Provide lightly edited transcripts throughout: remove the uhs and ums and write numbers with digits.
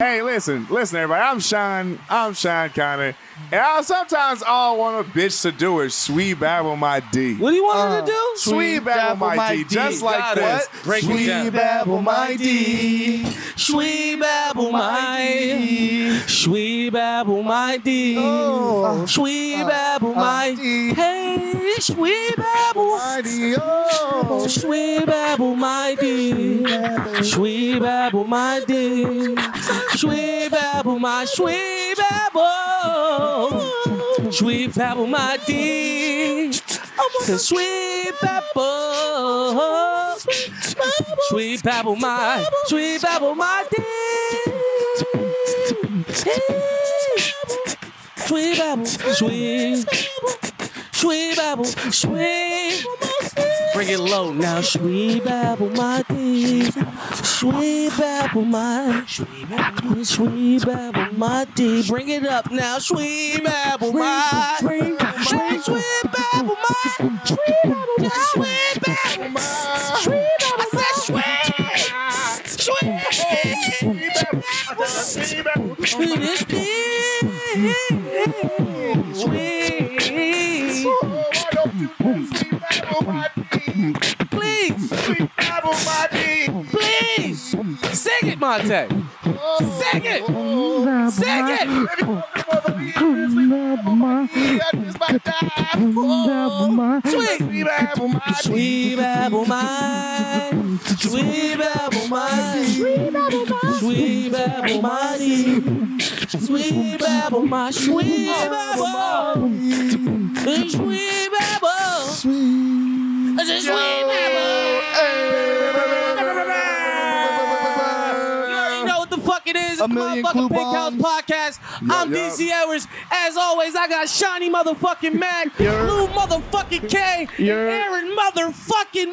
Hey, listen, everybody. I'm Sean Connor. And sometimes all I want a bitch to do is sweet babble my D. What do you want her to do? Sweet babble my D. Just like this. Sweet babble my D. Sweet babble my D. Sweet babble my D. Sweet babble my D. Hey, sweet babble my D. Sweet babble my D. Sweet babble my D. Sweet babble my sweet babble. Sweet babble my D. Sweet babble. Sweet babble my D. Sweet babble, sweet babble, sweet. Bring it low now, sweet babble my D. Sweet babble my, sweet babble my D. Bring it up now, sweet babble my, sweet babble my, sweet babble my, sweet babble my, sweet babble my, sweet babble, sweet. Please, please, sing it, Monte. Sing it. Sing it. Sweet, sweet babble my, sweet babble my, sweet babble my, sweet babble my, sweet babble my, sweet babble, sweet babble, sweet babble. It is. It's the motherfucking Pinkhouse podcast. I'm Deecee Edwards. As always, I got Shiny motherfucking Mac, Blue motherfucking K, and Aaron motherfucking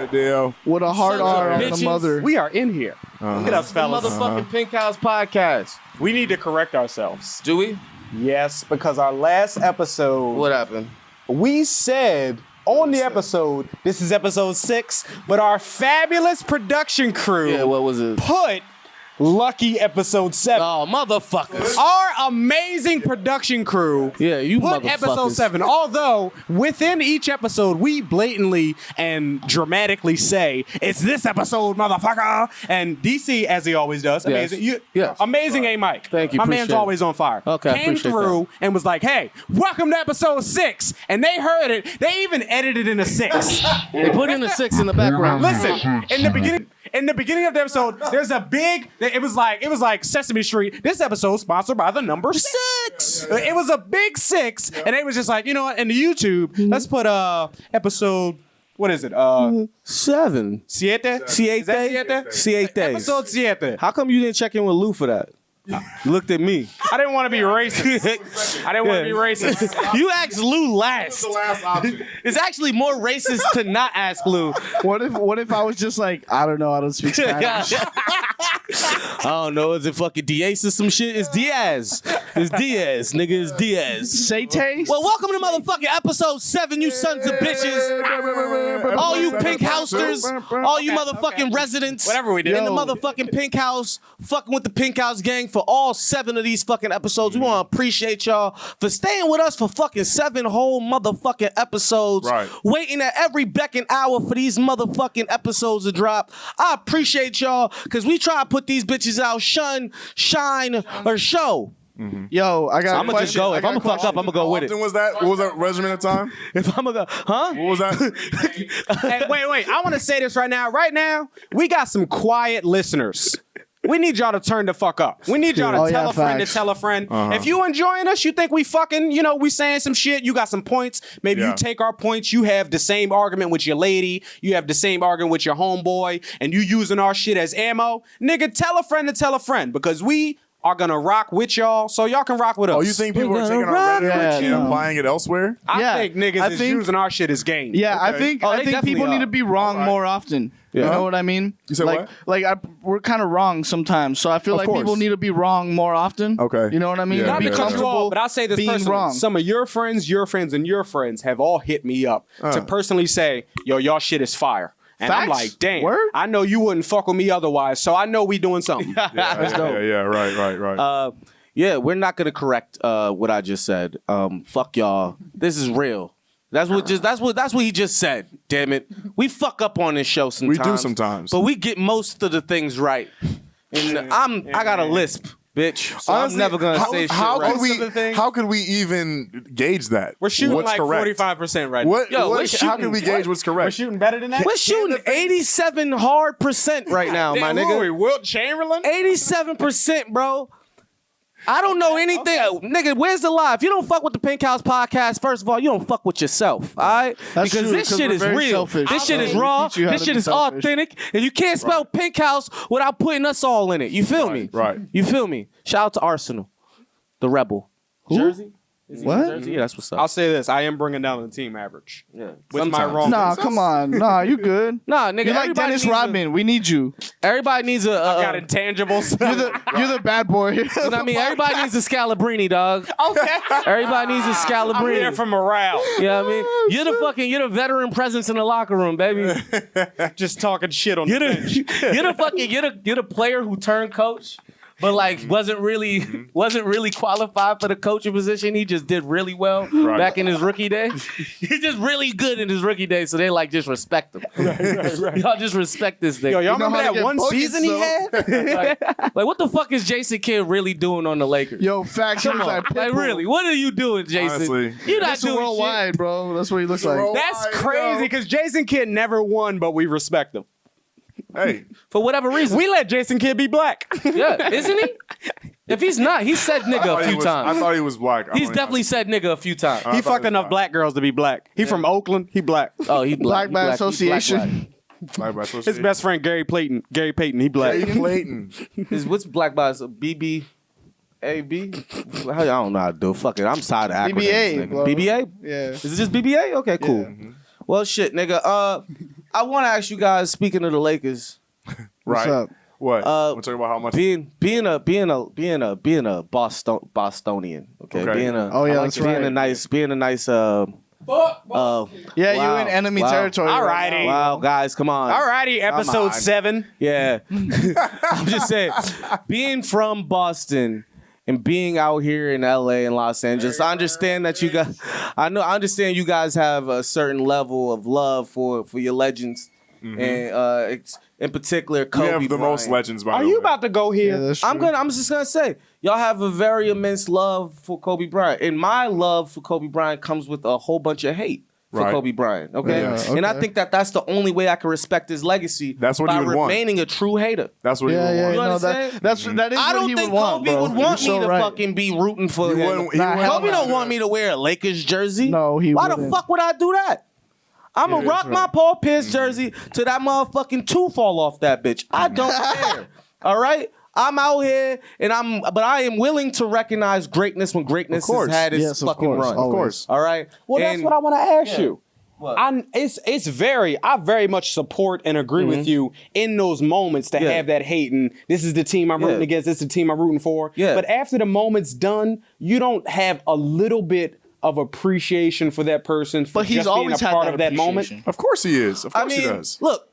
Monte. With a hard R on the mother. We are in here. Look at us, fellas. Motherfucking Pinkhouse podcast. We need to correct ourselves. Do we? Yes, because our last episode, What happened? we said on the episode, this is episode 6, but our fabulous production crew Yeah, what was it? put Lucky episode 7. Oh, motherfuckers. Our amazing production crew Yeah, you put motherfuckers. episode 7. Although, within each episode, we blatantly and dramatically say, it's this episode, motherfucker. And Deecee, as he always does, Yes. amazing. Yes. Amazing A Mike. Thank you, My appreciate man's it. always on fire. Okay, I Came appreciate through and was like, hey, welcome to episode 6. And they heard it. They even edited in a 6. They put in the 6 in the background. Listen, in the beginning of the episode, there's a big. It was like Sesame Street. This episode sponsored by the number 6. It was a big 6, and they was just like, you know what? In the YouTube, let's put episode. What is it? 7. Siete. Siete? Is that siete? Episode 7. How come you didn't check in with Lou for that? You looked at me. I didn't want to be racist. I didn't want to be racist. You asked Lou last. The last option. It's actually more racist to not ask Lou. What if I was just like, I don't know, I don't speak Spanish. I don't know. Is it fucking Diaz or some shit? It's Diaz. It's Diaz, nigga. It's Diaz. Say taste? Well, welcome to motherfucking episode 7, you sons of bitches. All you pink housters, all you motherfucking residents. Whatever we did. In the motherfucking pink house, fucking with the pink house gang for all 7 of these fucking episodes. We want to appreciate y'all for staying with us for fucking 7 whole motherfucking episodes. Right. Waiting at every beck and hour for these motherfucking episodes to drop. I appreciate y'all because we try to put these bitches out, shine, or show. Yo, I got I'm gonna just go. If I'm gonna fuck up, I'm gonna go with it. What was that regimen of time? If I'm gonna go, huh? What was that? Hey, wait. I want to say this right now. Right now, we got some quiet listeners. We need y'all to turn the fuck up. We need y'all to tell a friend to tell a friend. If you enjoying us, you think we fucking, we saying some shit, you got some points. Maybe you take our points. You have the same argument with your lady. You have the same argument with your homeboy. And you using our shit as ammo. Nigga, tell a friend to tell a friend. Because we are going to rock with y'all so y'all can rock with us. Oh, you think people are taking our rhetoric and applying it elsewhere? I think niggas is using our shit as game. Yeah, Okay. I think people need to be wrong Alright. more often. You know what I mean? You said like, what? We're kind of wrong sometimes, so I feel like course. people need to be wrong more often. Okay. You know what I mean? Yeah. Not Be to cut you comfortable off, but I'll say this being personally. wrong. Some of your friends, and your friends have all hit me up to personally say, yo, y'all shit is fire. And I'm Facts? like, damn, Word? I know you wouldn't fuck with me otherwise, so I know we doing something. Yeah, right. Yeah, we're not gonna correct what I just said. Fuck y'all. This is real. That's what he just said. Damn it, we fuck up on this show sometimes. We do sometimes, but we get most of the things right. And I got a lisp, bitch. So Honestly, I'm never gonna say shit right. How could we even gauge that? We're shooting what's like correct? 45% right How can we gauge what's correct? We're shooting better than that? We're shooting 87 hard % right now, my nigga. Wilt Chamberlain? 87%, bro. I don't know anything. Nigga, where's the lie? If you don't fuck with the Pink House podcast, first of all, you don't fuck with yourself, all right? That's because true, this 'cause shit we're is very real. selfish. This shit is We raw. teach you how This to shit be is selfish. authentic. And you can't spell Pink House without putting us all in it. You feel me? Right. You feel me? Shout out to Arsenal, the Rebel. Jersey? Is he What? in Jersey? Yeah, that's what's up. I'll say this. I am bringing down the team average. Yeah. With my Sometimes. wrong. Nah, come on. Nah, you good. Nah, nigga. You're like everybody Dennis needs Rodman. We need you. Everybody needs a. I got intangibles. You're the bad boy. You know what I mean? Everybody needs a Scalabrini, dog. Okay. Everybody needs a I'm Scalabrini. here for morale. You know what I mean? You're the veteran presence in the locker room, baby. Just talking shit on You're the bench. you're the player who turned coach, but like wasn't really qualified for the coaching position. He just did really well back in his rookie day. He's just really good in his rookie day, so they like just respect him. Y'all just respect this thing. Yo, y'all know remember how to that get one buckets, season he though. had? like what the fuck is Jason Kidd really doing on the Lakers? Yo, facts. He Come was on, like, like really, what are you doing, Jason? Honestly, You're not That's doing worldwide, bro. That's what he looks like. That's crazy because Jason Kidd never won, but we respect him. hey, shit for whatever reason. We let Jason Kidd be black. Yeah, isn't he? If he's not, he said nigga a few I times. thought he was black. He's definitely said nigga a few times. He fucked enough black girls to be black. He from Oakland. He black. Oh, he black. Black by he association. His best friend Gary Payton. He black. Gary Payton. What's black by BB? AB? I don't know how to do it. Fuck it. I'm tired of acronyms. BBA, nigga. bro. BBA? Yeah. Is it just BBA? Okay, cool. Yeah. Well, shit, nigga. I want to ask you guys. Speaking of the Lakers, Right. up? What? Uh, We're talking about how much. being a Bostonian. Okay. Okay. Being a Oh, yeah, that's being right. a nice. Yeah, Wow. you in enemy Wow. territory. All right righty. now. Wow, guys, come on. Alrighty, episode on. 7. Yeah. I'm just saying, being from Boston and being out here in LA and Los Angeles, I understand that you guys, I understand you guys have a certain level of love for your legends. And in particular, Kobe We have the Bryant. most legends, by Are the way. you about to go here? Yeah, that's true. I'm just gonna say, y'all have a very immense love for Kobe Bryant. And my love for Kobe Bryant comes with a whole bunch of hate for Right. Kobe Bryant. Okay? Yeah, And I okay. think that's the only way I can respect his legacy. That's what by you would want. remaining a true hater. That's what Yeah, you yeah, would You want. no, understand? that is I what don't he think would want, Kobe bro. would want You're me so to right. fucking be rooting for You him. wouldn't- he Nah, wouldn't hell Kobe want don't to want me to wear a Lakers jersey. No, he Why the wouldn't. fuck would I do that? I'm gonna Yeah, rock that's my right. Paul Pierce jersey till that motherfucking tooth fall off that bitch. I don't care. All right? I'm out here but I am willing to recognize greatness when greatness has had its Yes, of fucking course, run. always. Of course. All right? Well, that's what I want to ask you. What? I very much support and agree with you in those moments to Yeah. have that hate and this is the team I'm rooting Yeah. against, this is the team I'm rooting for. Yeah. But after the moment's done, you don't have a little bit of appreciation for that person for But he's just being always a had part that of that moment. appreciation. Of course he is. Of course I mean, he does. look,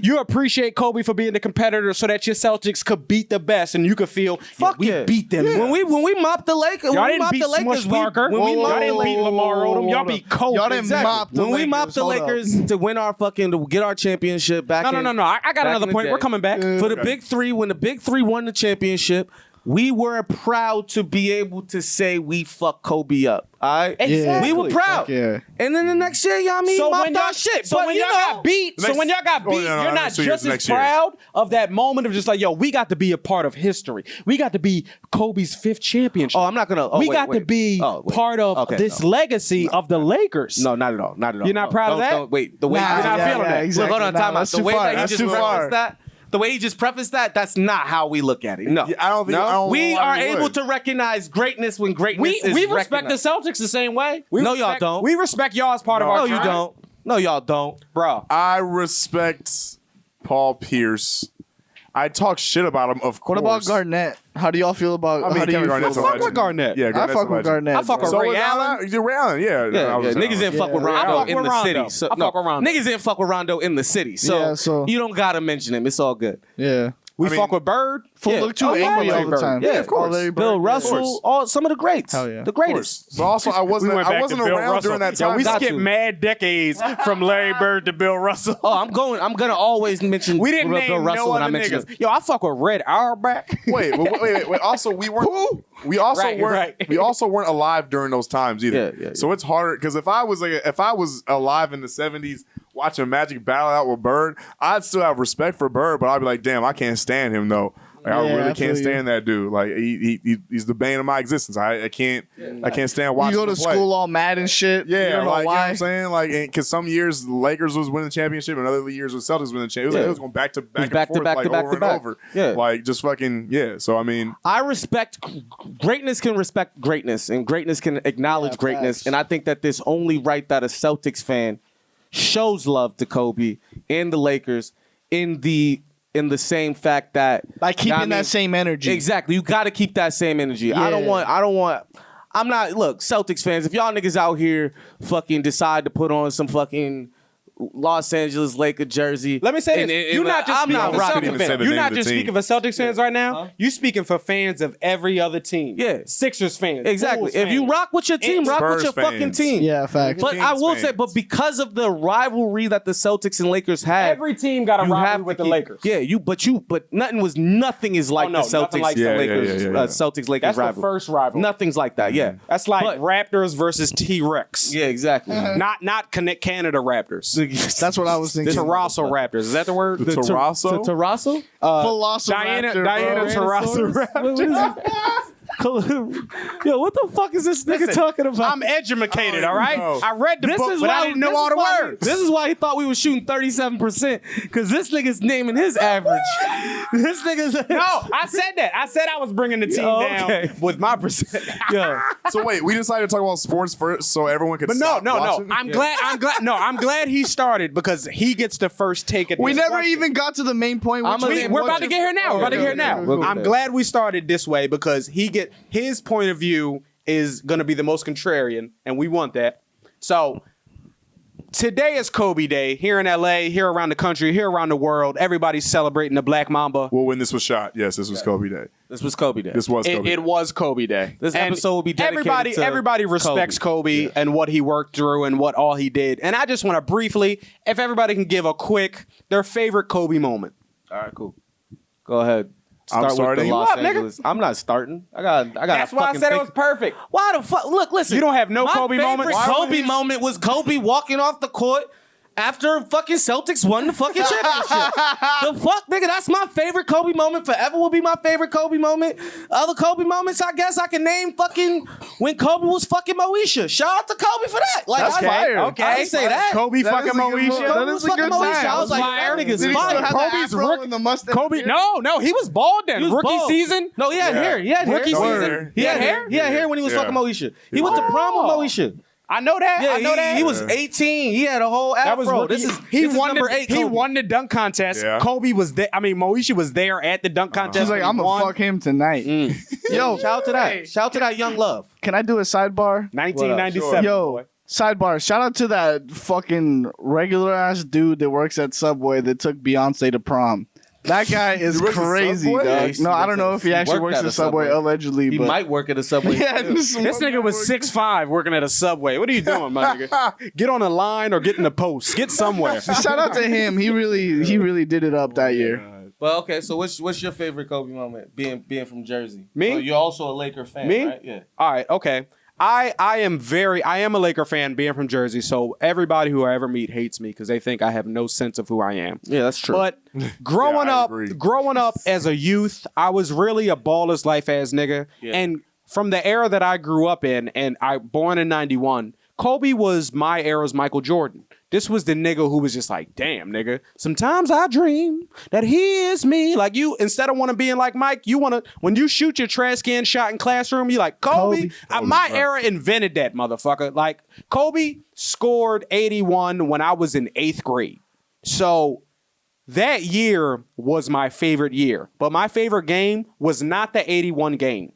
You appreciate Kobe for being the competitor so that your Celtics could beat the best and you could feel, Fuck we yeah. beat them. When we mopped the Lakers, Y'all when we didn't mopped beat the Lakers, Smush Parker. when we Y'all mopped didn't beat Lamar Odom. Y'all beat Kobe. Y'all didn't mop the when we Lakers. mopped the Hold up. Lakers to win our to get our championship back. No. I got back another in the point. day. We're coming back. For the big three, when the big three won the championship, we were proud to be able to say we fucked Kobe up. All right? Exactly. We were proud. Fuck yeah. And then the next year, y'all mean mopped our shit. So But when you y'all know, got beat, Next- you're not next year, just as next year. proud of that moment of just like, yo, we got to be a part of history. We got to be Kobe's 5th championship. Oh, I'm not gonna. we got to be part of this legacy of the Lakers. No, not at all. Not at all. You're not proud of that? Wait, the way Nah, you're not yeah, feeling yeah, that. exactly. Look, hold on, Nah, time out. that's The too way far. that he That's just too far. prefaced that. The way he just prefaced that, that's not how we look at it. No. Yeah, I don't think. I don't We know why are we able would. to recognize greatness when greatness is we respect recognized. the Celtics the same way. No, y'all don't. We respect y'all as part of our No, you tribe. don't. No, y'all don't. Bro. I respect Paul Pierce. I talk shit about him, of course. What about Garnett? How do y'all feel about? I mean, how do you Kevin Garnett's feel a I about fuck with Garnett. Yeah, I Garnett's fuck a with legend. Garnett. I fuck with bro. Ray was Allen. Ray Allen, yeah. Yeah, I was niggas didn't fuck with Yeah. Rondo I fuck in with the Rondo. city. So, I fuck with Rondo. Niggas didn't fuck with Rondo in the city. So, Yeah, so- you don't gotta mention him. It's all good. Yeah. We I mean, fuck with Bird. Fool Yeah. look too Oh, yeah, angry all Larry the Bird. time. Yeah, of course. Larry Bird. Bill Yeah. Russell, all some of the greats. Hell yeah. The greatest. But also, I wasn't around during that time. we Got skipped to. mad decades from Larry Bird to Bill Russell. Oh, I'm gonna always mention We didn't Bill name Russell no when I other mention niggas. him. Yo, I fuck with Red Auerbach. Wait. Also, we weren't. We also Right, weren't. right. We also weren't alive during those times either. Yeah. So it's harder because if I was alive in the '70s watching Magic battle out with Bird, I'd still have respect for Bird, but I'd be like, damn, I can't stand him though. Like, I Yeah, really I can't feel stand that dude. Like he's the bane of my existence. I can't stand watching. You go to him play. school all mad and shit. Yeah, you don't know like, you know what why. I'm saying? Like, because some years the Lakers was winning the championship and other years was Celtics winning the championship. It was going back to back back to and forth, back like to back over to and back. over. Yeah. Like, just fucking, yeah. So, I mean, I respect greatness can respect greatness, and greatness can acknowledge Yeah, greatness. facts. And I think that this only right that a Celtics fan shows love to Kobe and the Lakers in the same fact that Like keeping you know what I mean? that same energy. Exactly. You got to keep that same energy. I don't want. I'm not. Look, Celtics fans, if y'all niggas out here fucking decide to put on some fucking Los Angeles Laker jersey. Let me say this. You're not just I'm speaking not for rocking even Celtics say fans. the You're name not of the just team. speaking for Celtics fans right now. You speaking for fans of every other team. Yeah. Sixers fans. Exactly. Bulls If you fans. rock with your team, rock with Spurs your fucking fans. team. Yeah, facts. But I Kings will say, fans. but because of the rivalry that the Celtics and Lakers have, Every team got a you rivalry have to with the keep- Lakers. Yeah, but nothing is like no, the Celtics, nothing like Yeah, Lakers, yeah. Celtics Lakers That's the rivalry. first rivalry. Nothing's like that. Yeah, That's like But- Raptors versus T-Rex. yeah, exactly. Not Canada Raptors. That's what I was thinking. Terrasso Raptors. Is that the word? The Terrasso? Terrasso? Diana Terrasso Raptors. Yo, what the fuck is this nigga talking about? I'm educated, all right? no. I read the book, but I didn't know all the words. This is why he thought we were shooting 37%, because this nigga's naming his average. This nigga's No, I said that. I said I was bringing the team okay. down with my percent. Yo, so wait, we decided to talk about sports first so everyone could But no. stop watching? I'm glad he started because he gets the first take at this. We never question. even got to the main point. Which We're about to get here now. We're about to get here now. We'll get I'm there. glad we started this way because his point of view is going to be the most contrarian, and we want that. So today is Kobe Day here in LA, here around the country, here around the world. Everybody's celebrating the Black Mamba. Well, when this was shot, yes, this was Kobe Day. this was Kobe Day. This was Kobe. It was Kobe Day. This And episode will be dedicated to everybody respects Kobe and what he worked through and what all he did. And I just want to briefly, if everybody can give a quick, their favorite Kobe moment. All right, cool. Go ahead. I'm Start with starting. the You Los up, nigga? Angeles. I'm not starting. I got. That's why I fucking said it think- was perfect. Why the fuck? Look, listen. You don't have no my Kobe moment? favorite Why would Kobe he- moment was Kobe walking off the court after fucking Celtics won the fucking championship. The fuck, nigga? That's my favorite Kobe moment. Forever will be my favorite Kobe moment. Other Kobe moments, I guess I can name fucking when Kobe was fucking Moesha. Shout out to Kobe for that. Like, That's fire. Okay. I didn't say that. Kobe That fucking is a good Moesha. move. That Kobe is was a fucking good Moesha. time. I was like, Fire. that nigga's Did he still fire. have the Kobe's afro rook- and the mustache? Kobe, no, he was bald then. He was Rookie bald. season. No, he had hair. He had hair. Rookie No, season. He had hair. He had hair when he was Yeah. fucking Moesha. He went to prom with Moesha. I know that. Yeah, I know that. he was 18. He had a whole That afro. was This is he this is won number the 8. he Kobe. won the dunk contest. Yeah. Kobe was there. I mean, Moesha was there at the dunk contest. She's like, when he I'm gonna won. fuck him tonight. Yo, Shout out to that. Shout out to that young love. can I do a sidebar? 1997. Yo, sidebar. Shout out to that fucking regular ass dude that works at Subway that took Beyonce to prom. That guy is works at crazy, Subway? dog. Yeah, No, I he don't know if he works actually at works a at Subway, Subway. allegedly. He but might work at a Subway. yeah, This nigga was 6'5" working at a Subway. What are you doing, my nigga? Get on a line or get in the post. Get somewhere. Shout out to him. He really did it up that year. Well, okay. So what's your favorite Kobe moment? Being from Jersey. Me? Oh, you're also a Laker fan, Me? right? Yeah. All right, okay. I am a Laker fan being from Jersey, so everybody who I ever meet hates me because they think I have no sense of who I am. Yeah, that's true. But growing Yeah, I up, agree. as a youth, I was really a baller's life ass nigga. Yeah. And from the era that I grew up in, and I born in 91, Kobe was my era's Michael Jordan. This was the nigga who was just like, damn, nigga, sometimes I dream that he is me. Like you, instead of want to being like Mike, you want to, when you shoot your trash can shot in classroom, you like, Kobe. My era invented that, motherfucker. Like, Kobe scored 81 when I was in 8th grade. So That year was my favorite year, but my favorite game was not the 81 game.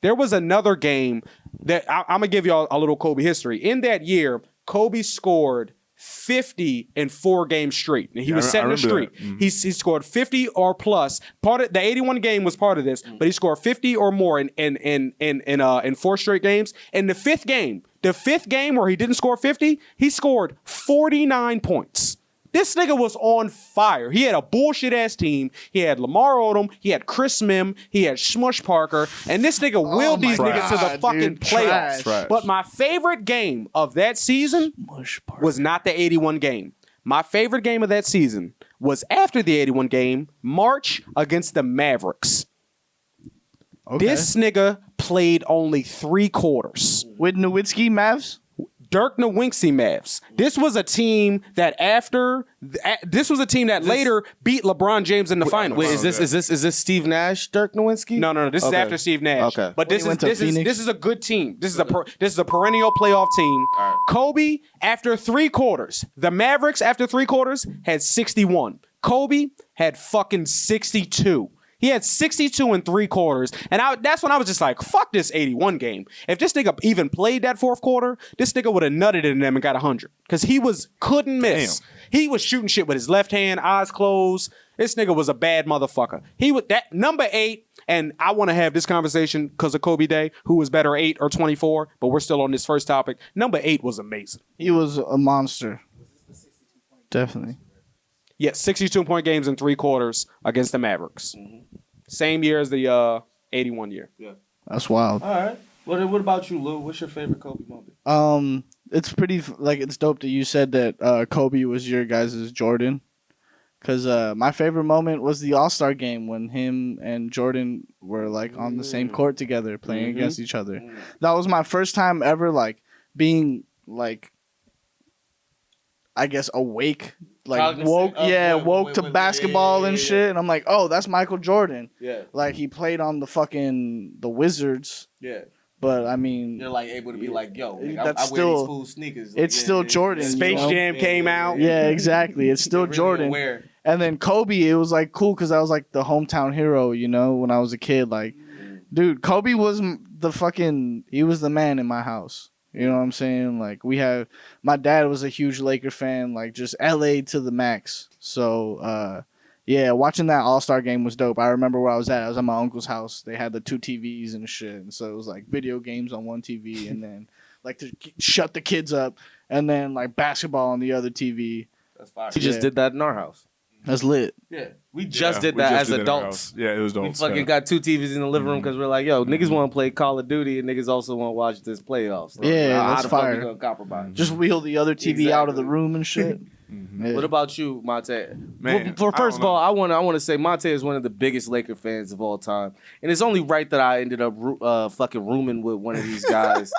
There was another game that I'm going to give y'all a little Kobe history. In that year, Kobe scored 50 in 4 games straight. And he was setting a streak. Mm-hmm. He scored 50 or plus. Part of the 81 game was part of this, but he scored 50 or more in 4 straight games. And the fifth game where he didn't score 50, he scored 49 points. This nigga was on fire. He had a bullshit ass team. He had Lamar Odom. He had Chris Mim. He had Smush Parker. And this nigga willed these niggas to the fucking playoffs. Trash. But my favorite game of that season was not the 81 game. My favorite game of that season was after the 81 game, March against the Mavericks. Okay. This nigga played only 3 quarters. With Nowitzki Mavs? Dirk Nowitzki Mavs. This was a team that later beat LeBron James in the finals. Wait, is this Steve Nash, Dirk Nowitzki? No. This is after Steve Nash. Okay. But this is a good team. This is a perennial playoff team. Right. Kobe after 3 quarters. The Mavericks after 3 quarters had 61. Kobe had fucking 62. He had 62 in 3 quarters. And that's when I was just like, fuck this 81 game. If this nigga even played that 4th quarter, this nigga would have nutted in them and got 100. Because he couldn't miss. Damn. He was shooting shit with his left hand, eyes closed. This nigga was a bad motherfucker. He was that number 8, and I want to have this conversation because of Kobe Day, who was better 8 or 24, but we're still on this first topic. Number 8 was amazing. He was a monster. Definitely. Yeah, 62-point games in 3 quarters against the Mavericks. Mm-hmm. Same year as the 81 year. Yeah. That's wild. All right. What about you, Lou? What's your favorite Kobe moment? It's pretty, it's dope that you said that Kobe was your guys' Jordan. Because my favorite moment was the All-Star game when him and Jordan were, on the same court together playing against each other. That was my first time ever, being, I guess, awake. Woke to basketball and shit. And I'm like, oh, that's Michael Jordan. Yeah. He played on the Wizards. Yeah. But I mean, you're able to be yo, that's I wear these cool sneakers. It's still Jordan. Space Jam came out. Yeah, exactly. It's still Jordan. And then Kobe, it was cool because I was the hometown hero, when I was a kid. Dude, Kobe was he was the man in my house. You know what I'm saying? My dad was a huge Laker fan, just LA to the max. So, yeah, watching that All-Star game was dope. I remember where I was at. I was at my uncle's house. They had the 2 TVs and shit. And so it was video games on one TV and then to shut the kids up and then basketball on the other TV. That's fire. We just did that in our house. That's lit. Yeah. We just did that as adults. Yeah, it was dope. We fucking got 2 TVs in the living room because we're yo, niggas want to play Call of Duty and niggas also want to watch this playoffs. That's fire. How the fuck we gonna compromise? Just wheel the other TV out of the room and shit. Yeah. What about you, Monte? Man, first of all, I want to say Monte is one of the biggest Laker fans of all time, and it's only right that I ended up fucking rooming with one of these guys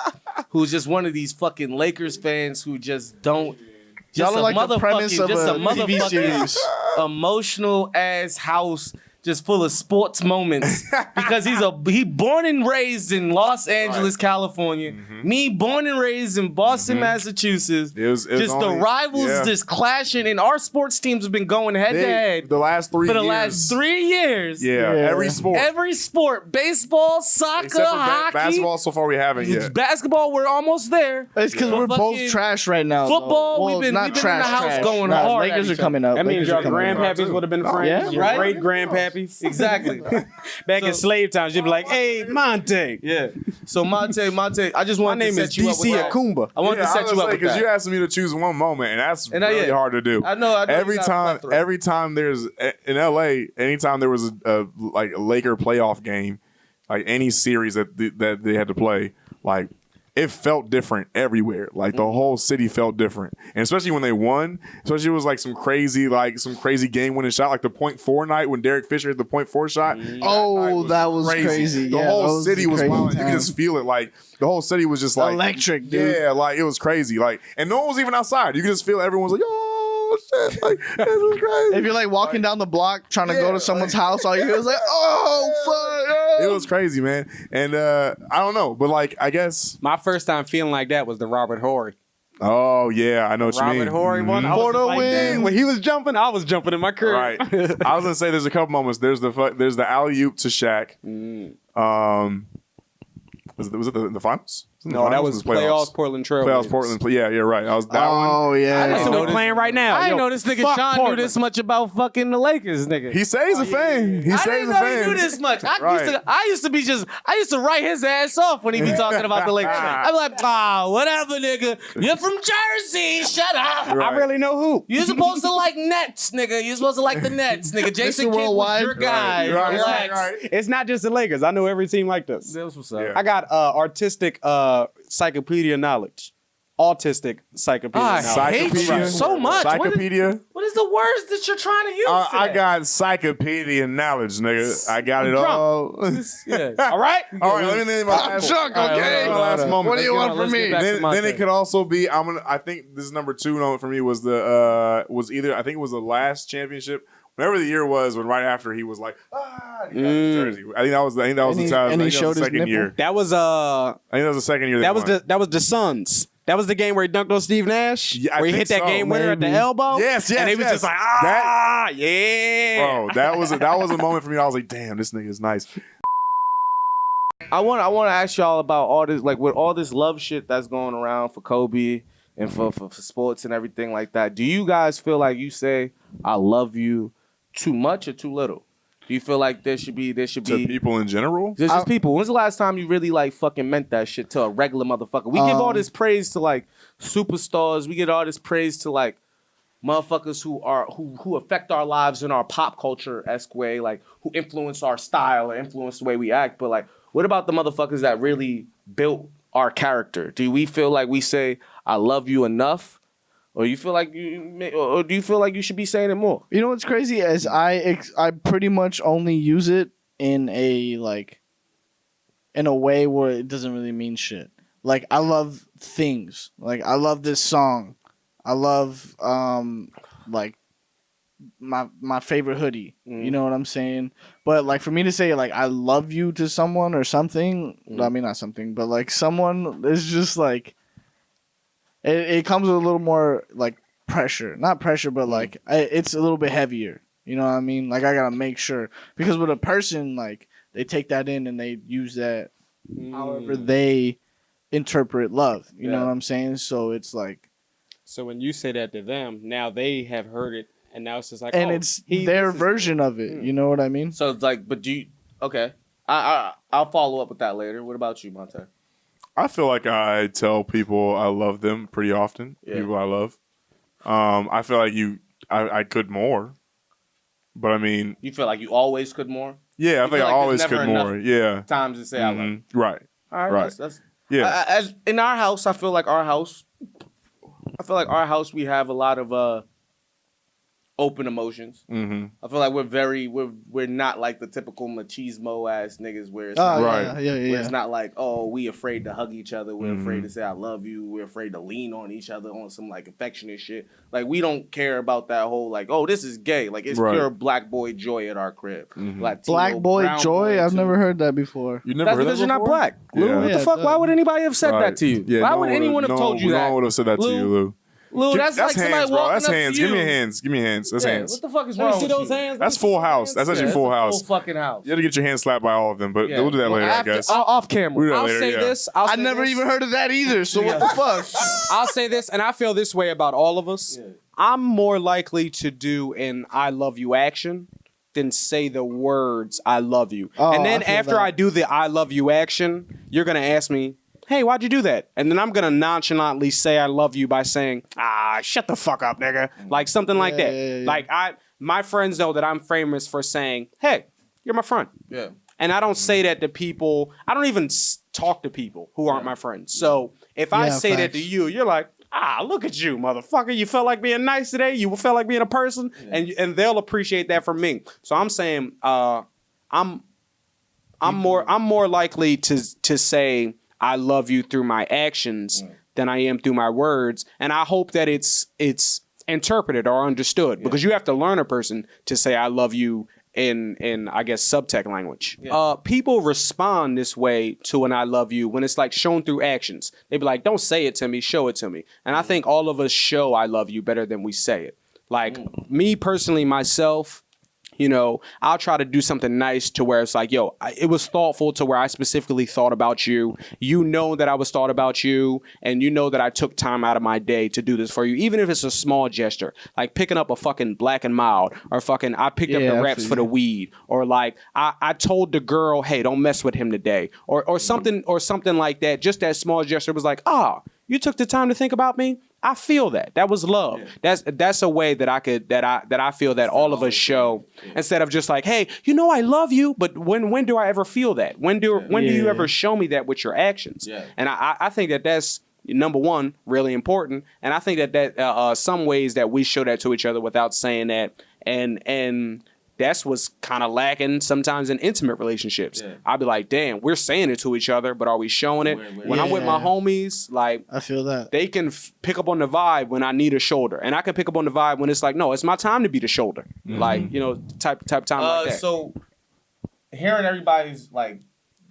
who's just one of these fucking Lakers fans who just don't. Y'all are the premise of a TV series. Emotional ass house just full of sports moments because he born and raised in Los Angeles, California. Mm-hmm. Me born and raised in Boston, Massachusetts. It was the rivals just clashing, and our sports teams have been going head to head the last 3 years. For the last 3 years. Yeah, every sport. Baseball, soccer, hockey. Basketball, so far we haven't yet. Basketball, we're almost there. It's because we're both trash right now. Football, we've been in the house going hard. Lakers are coming up. That means your grandpappies would have been friends. Yeah, right? Great grandpappies. Exactly. Back in slave times, you'd be like, "Hey, Monte." Yeah. So Monte, I just wanted to set you up with that. Akumba. I wanted to set you up with that because you asked me to choose one moment, and that's really hard to do. I know. Every time there's in LA, anytime there was a Laker playoff game, any series that they had to play, it felt different everywhere. The whole city felt different. And especially when they won, especially it was some crazy game winning shot, the .4 night when Derek Fisher hit the .4 shot. That was crazy. The whole city was wild. You could just feel it. The whole city was just electric, dude. Yeah, it was crazy. And no one was even outside. You could just feel everyone was oh shit. This is crazy. If you're walking down the block trying to go to someone's house, all you hear is oh fuck. It was crazy, man. And I don't know, but I guess my first time feeling like that was the Robert Horry. Oh yeah, I know what you mean. Robert Horry one. I was For the just like, win. damn, when he was jumping, I was jumping in my crib. Right. I was gonna say there's a couple moments. There's the alley oop to Shaq. Was it the finals? No, that was playoffs. Portland Trail. Playoffs, Portland. Yeah, you're right. I was that one. Oh yeah. That's what we're playing right now. I didn't Yo, know this nigga fuck Sean Portland. knew this much about fucking the Lakers, nigga. He says a thing. He I says didn't a know thing. he knew this much. Right. I used to write his ass off when he be talking about the Lakers. I'm like, whatever, nigga. You're from Jersey. Shut up. Right. I really know who. You're supposed to like Nets, nigga. You're supposed to like the Nets, nigga. Jason Mr. Kidd was Worldwide. your guy. Right. Relax. It's not just the Lakers. I know every team like this. That's what's up. Yeah. I got artistic encyclopedia knowledge. Autistic encyclopedia I knowledge. hate you so much. Encyclopedia. What is the words that you're trying to use? for I that? got encyclopedia knowledge, nigga. I got it Drunk. all. Yeah. All right? All right, let me think about I'm last. drunk, all right, okay? my last moment. What do you want Let's from get me? back to Then Monte. it could also be. I think this is number 2 moment for me was the was either I think it was the last championship. Whatever the year was, when right after he was like, he got his jersey. I think that was the And he- time. and I he think that showed was the his second nipple? year. That was I think that was the second year. that was the Suns. That was the game where he dunked on Steve Nash. Yeah, I where he think hit that so. game winner at the Maybe. elbow. Yes, And he was yes. just like, yeah. Bro, that was a moment for me. I was like, damn, this nigga is nice. I want to ask y'all about all this, like with all this love shit that's going around for Kobe and for sports and everything like that. Do you guys feel like you say I love you too much or too little? Do you feel like there should be To people in general, there's just people? When's the last time you really like fucking meant that shit to a regular motherfucker? We give all this praise to like superstars. We get all this praise to like motherfuckers who affect our lives in our pop culture esque way, like who influence our style or influence the way we act. But like, what about the motherfuckers that really built our character? Do we feel like we say I love you enough, or you feel like or do you feel like you should be saying it more? You know what's crazy is I pretty much only use it in a way where it doesn't really mean shit. Like I love things. Like I love this song. I love like my favorite hoodie. You know what I'm saying? But like for me to say like I love you to someone or something, I mean not something, but like someone is just like it comes with a little more like pressure. Not pressure, but like it's a little bit heavier. You know what I mean? Like I gotta make sure because with a person like they take that in and they use that however they interpret love. You know what I'm saying? So it's like. So when you say that to them, now they have heard it, and now it's just like, And it's their version of it. You know what I mean? So it's like, but do you? Okay, I'll follow up with that later. What about you, Monte? I feel like I tell people I love them pretty often. Yeah. People I love. I feel like I could more, but I mean, You feel like you always could more yeah, I think feel I like always there's could never more. Yeah, times to say I love you. Right. All right, Right. That's Yeah. as in our house. I feel like our house we have a lot of open emotions. Mm-hmm. I feel like we're not like the typical machismo ass niggas where it's Oh, not, Right. yeah. where it's not like, oh, we afraid to hug each other, we're afraid to say I love you, we're afraid to lean on each other on some like affectionate shit. Like we don't care about that whole like, oh, this is gay. Like it's Right. pure black boy joy at our crib. Latino, Black boy brown joy? I've too. never heard that before. You never That's heard because that you're not before? black. Lou, Yeah. what the Yeah, fuck? duh. Why would anybody have said Right. that to you? Yeah, Why no would one anyone would've- have told you No that? one would have said that to Lou, you, Lou. Lou, that's like somebody hands, bro. walking That's up hands. to you. Give me your hands. Give me your hands. That's Yeah, hands. what the fuck is Let wrong me see with those you? hands. That's full house. That's actually Yeah, full that's a house. Full fucking house. You have to get your hands slapped by all of them, but Yeah. we'll do that Well, later, I after- guess. Off camera. We'll do that I'll later, say yeah. this. I never even heard of that either. So what the fuck? I'll say this, and I feel this way about all of us. Yeah. I'm more likely to do an I love you action than say the words I love you. Oh, and then I feel after that. I do the I love you action, you're going to ask me, hey, why'd you do that? And then I'm going to nonchalantly say I love you by saying, shut the fuck up, nigga. Like something like that. yeah. Like my friends know that I'm famous for saying, hey, you're my friend. Yeah. And I don't say that to people. I don't even talk to people who aren't my friends. So if I Yeah, say that facts. to you, you're like, look at you, motherfucker. You felt like being nice today. You felt like being a person, and they'll appreciate that from me. So I'm saying, I'm more likely to say I love you through my actions than I am through my words, and I hope that it's interpreted or understood because you have to learn a person to say I love you in I guess subtext language. Yeah. People respond this way to an I love you when it's like shown through actions. They be like, don't say it to me, show it to me. And I think all of us show I love you better than we say it. Like me personally, myself, you know, I'll try to do something nice to where it's like, yo, it was thoughtful to where I specifically thought about you. You know that I was thought about you, and you know that I took time out of my day to do this for you, even if it's a small gesture, like picking up a fucking Black and Mild, or fucking I picked up the wraps for the weed, or like I told the girl, hey, don't mess with him today, or something like that. Just that small gesture was like, you took the time to think about me. I feel that. That was love. Yeah. That's a way that I feel that all of us show, instead of just like, hey, you know I love you, but when do I ever feel that? When do you ever show me that with your actions? Yeah. And I think that's number one, really important. And I think that some ways that we show that to each other without saying that, and that's what's kind of lacking sometimes in intimate relationships. Yeah. I'll be like, damn, we're saying it to each other, but are we showing it? When I'm with my homies, like, I feel that they can pick up on the vibe when I need a shoulder, and I can pick up on the vibe when it's like, no, it's my time to be the shoulder. Mm-hmm. Like, you know, type time like that. So hearing everybody's like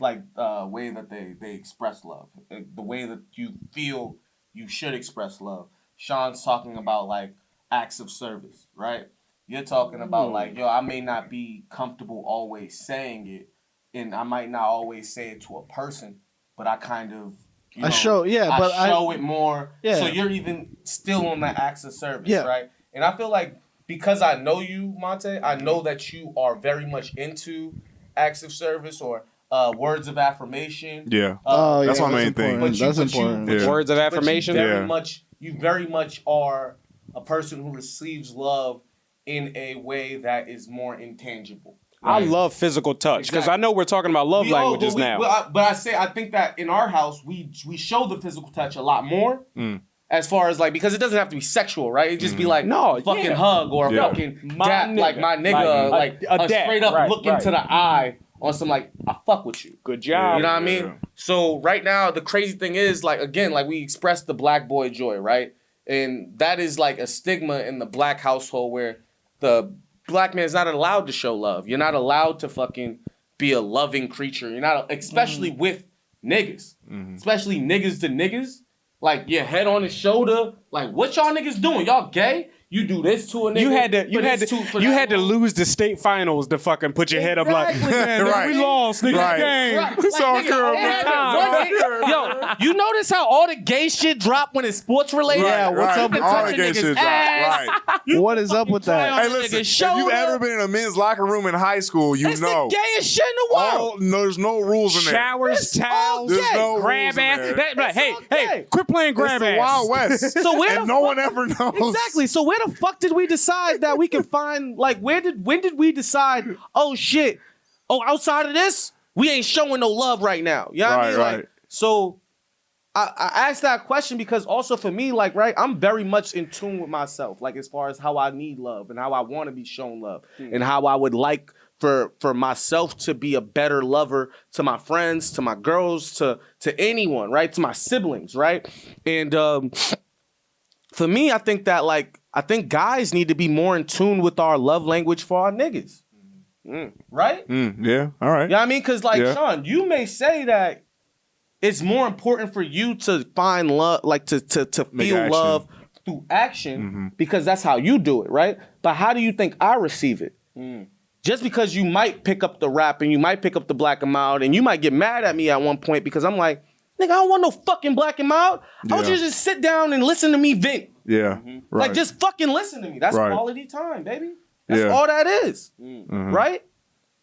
way that they express love, the way that you feel you should express love. Sean's talking about like acts of service, right? You're talking about like, yo, I may not be comfortable always saying it, and I might not always say it to a person, but I kind of, I show it more. Yeah. So you're even still on that acts of service, right? And I feel like because I know you, Monte, I know that you are very much into acts of service or words of affirmation. Yeah. That's my main thing. That's important. Words of affirmation. You very much are a person who receives love in a way that is more intangible. Right? I love physical touch because I know we're talking about love languages now. But I think that in our house we show the physical touch a lot more. As far as like, because it doesn't have to be sexual, right? It just be like fucking hug or fucking dap, like my nigga, like a straight up look into the eye on some like, I fuck with you. Good job. You know what I mean? So right now the crazy thing is like, again, like we express the black boy joy, right? And that is like a stigma in the black household where the black man is not allowed to show love. You're not allowed to fucking be a loving creature. You're not, especially with niggas. Especially niggas to niggas. Like, your head on his shoulder. Like, what y'all niggas doing? Y'all gay? You do this to a nigga. You had to lose the state finals to fucking put your head up like, man, right. We lost, nigga. Right. Game. Right. It's all good. Yo, you notice how all the gay shit drop when it's sports related? Yeah, what's up with all the gay shit drop? Right. What is up with that? Hey, listen, if you've ever been in a men's locker room in high school, you know. It's the gayest shit in the world. There's no rules in there. Showers, towels, grab ass. Hey, quit playing grab ass. It's the Wild West. So and no one ever knows. Exactly. So where the fuck did we decide that we can find, like, when did we decide, oh shit, outside of this, we ain't showing no love right now. You know what I mean? Like, so I asked that question because also for me, like, right, I'm very much in tune with myself, like as far as how I need love and how I want to be shown love and how I would like for myself to be a better lover to my friends, to my girls, to anyone, right? To my siblings, right? And for me, I think that, like, I think guys need to be more in tune with our love language for our niggas. Right? Yeah, all right. You know what I mean? Because, like, Sean, you may say that it's more important for you to find love, like, to feel love through action because that's how you do it, right? But how do you think I receive it? Just because you might pick up the rap and you might pick up the Black and Mild and you might get mad at me at one point because I'm like, nigga, I don't want no fucking Black and Mild. I want you to just sit down and listen to me vent. Yeah. Right. Like, just fucking listen to me. That's quality time, baby. That's all that is. Right?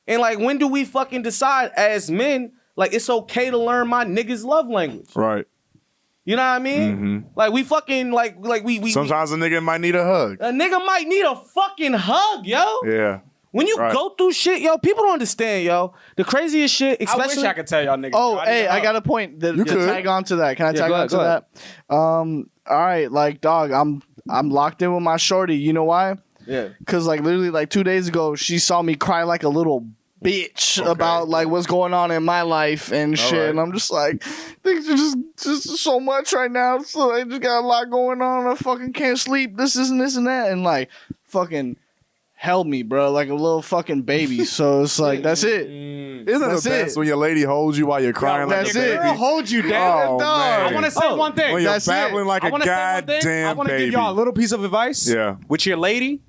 And, like, when do we fucking decide as men, like, it's okay to learn my nigga's love language? Right. You know what I mean? Like, we fucking, like we... Sometimes a nigga might need a hug. A nigga might need a fucking hug, yo. Yeah. When you go through shit, yo, people don't understand, yo. The craziest shit, especially... I wish I could tell y'all niggas. Oh, hey, I got a point to tag on to that. Can I tag on to that? All right, like, dog, I'm locked in with my shorty. You know why? Yeah. Because, like, literally, like, 2 days ago, she saw me cry like a little bitch about, like, what's going on in my life and shit. Right. And I'm just like, things are just so much right now. So I just got a lot going on. I fucking can't sleep. This and that. And, like, fucking... held me, bro, like a little fucking baby. So it's like that's it. Isn't That's the best it. when your lady holds you while you're crying like that's a it. baby? Girl, hold you down. Oh, dog. man. I want to say one thing. When you're That's it. babbling like I a want to say one thing. I goddamn want to baby. give y'all a little piece of advice. Yeah. With your lady,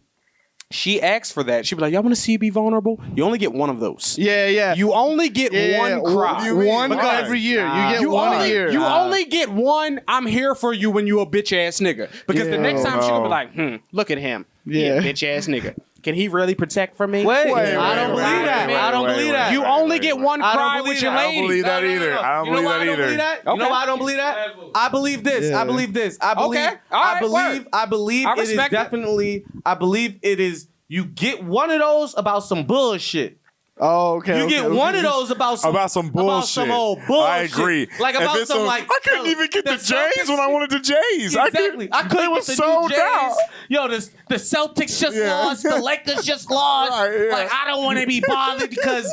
she asks for that. She be like, y'all want to see you be vulnerable? You only get one of those. Yeah. You only get one cry. What do you mean? One Why? every year. You get You one only, a year. You only get one. I'm here for you when you a bitch ass nigga. Because the Yeah. next time she gonna be No. like, look at him. He Yeah. a bitch ass nigga. Can he really protect for me? Wait, Wait, I don't wait, believe wait, that. wait, I don't wait, believe wait, that. wait, You wait, only wait, get wait. one I don't cry believe with your that. I don't lady. believe that either. I don't You know believe why that I don't either. believe that? You know Okay. why I don't believe that? I believe this. Yeah. I believe this. I believe. Okay. All right, word. I believe I it is respect it. definitely. I believe it is. You get one of those about some bullshit. Oh, okay. You get one of those about some About some bullshit. old bullshit. I agree. Like If about it's some a- like I couldn't even get the Jays when I wanted the Jays. Exactly. I couldn't They get was the sold new Jays. out. Yo, the Celtics just Yeah. lost. The Lakers just lost. Right, yeah. Like I don't want to be bothered because,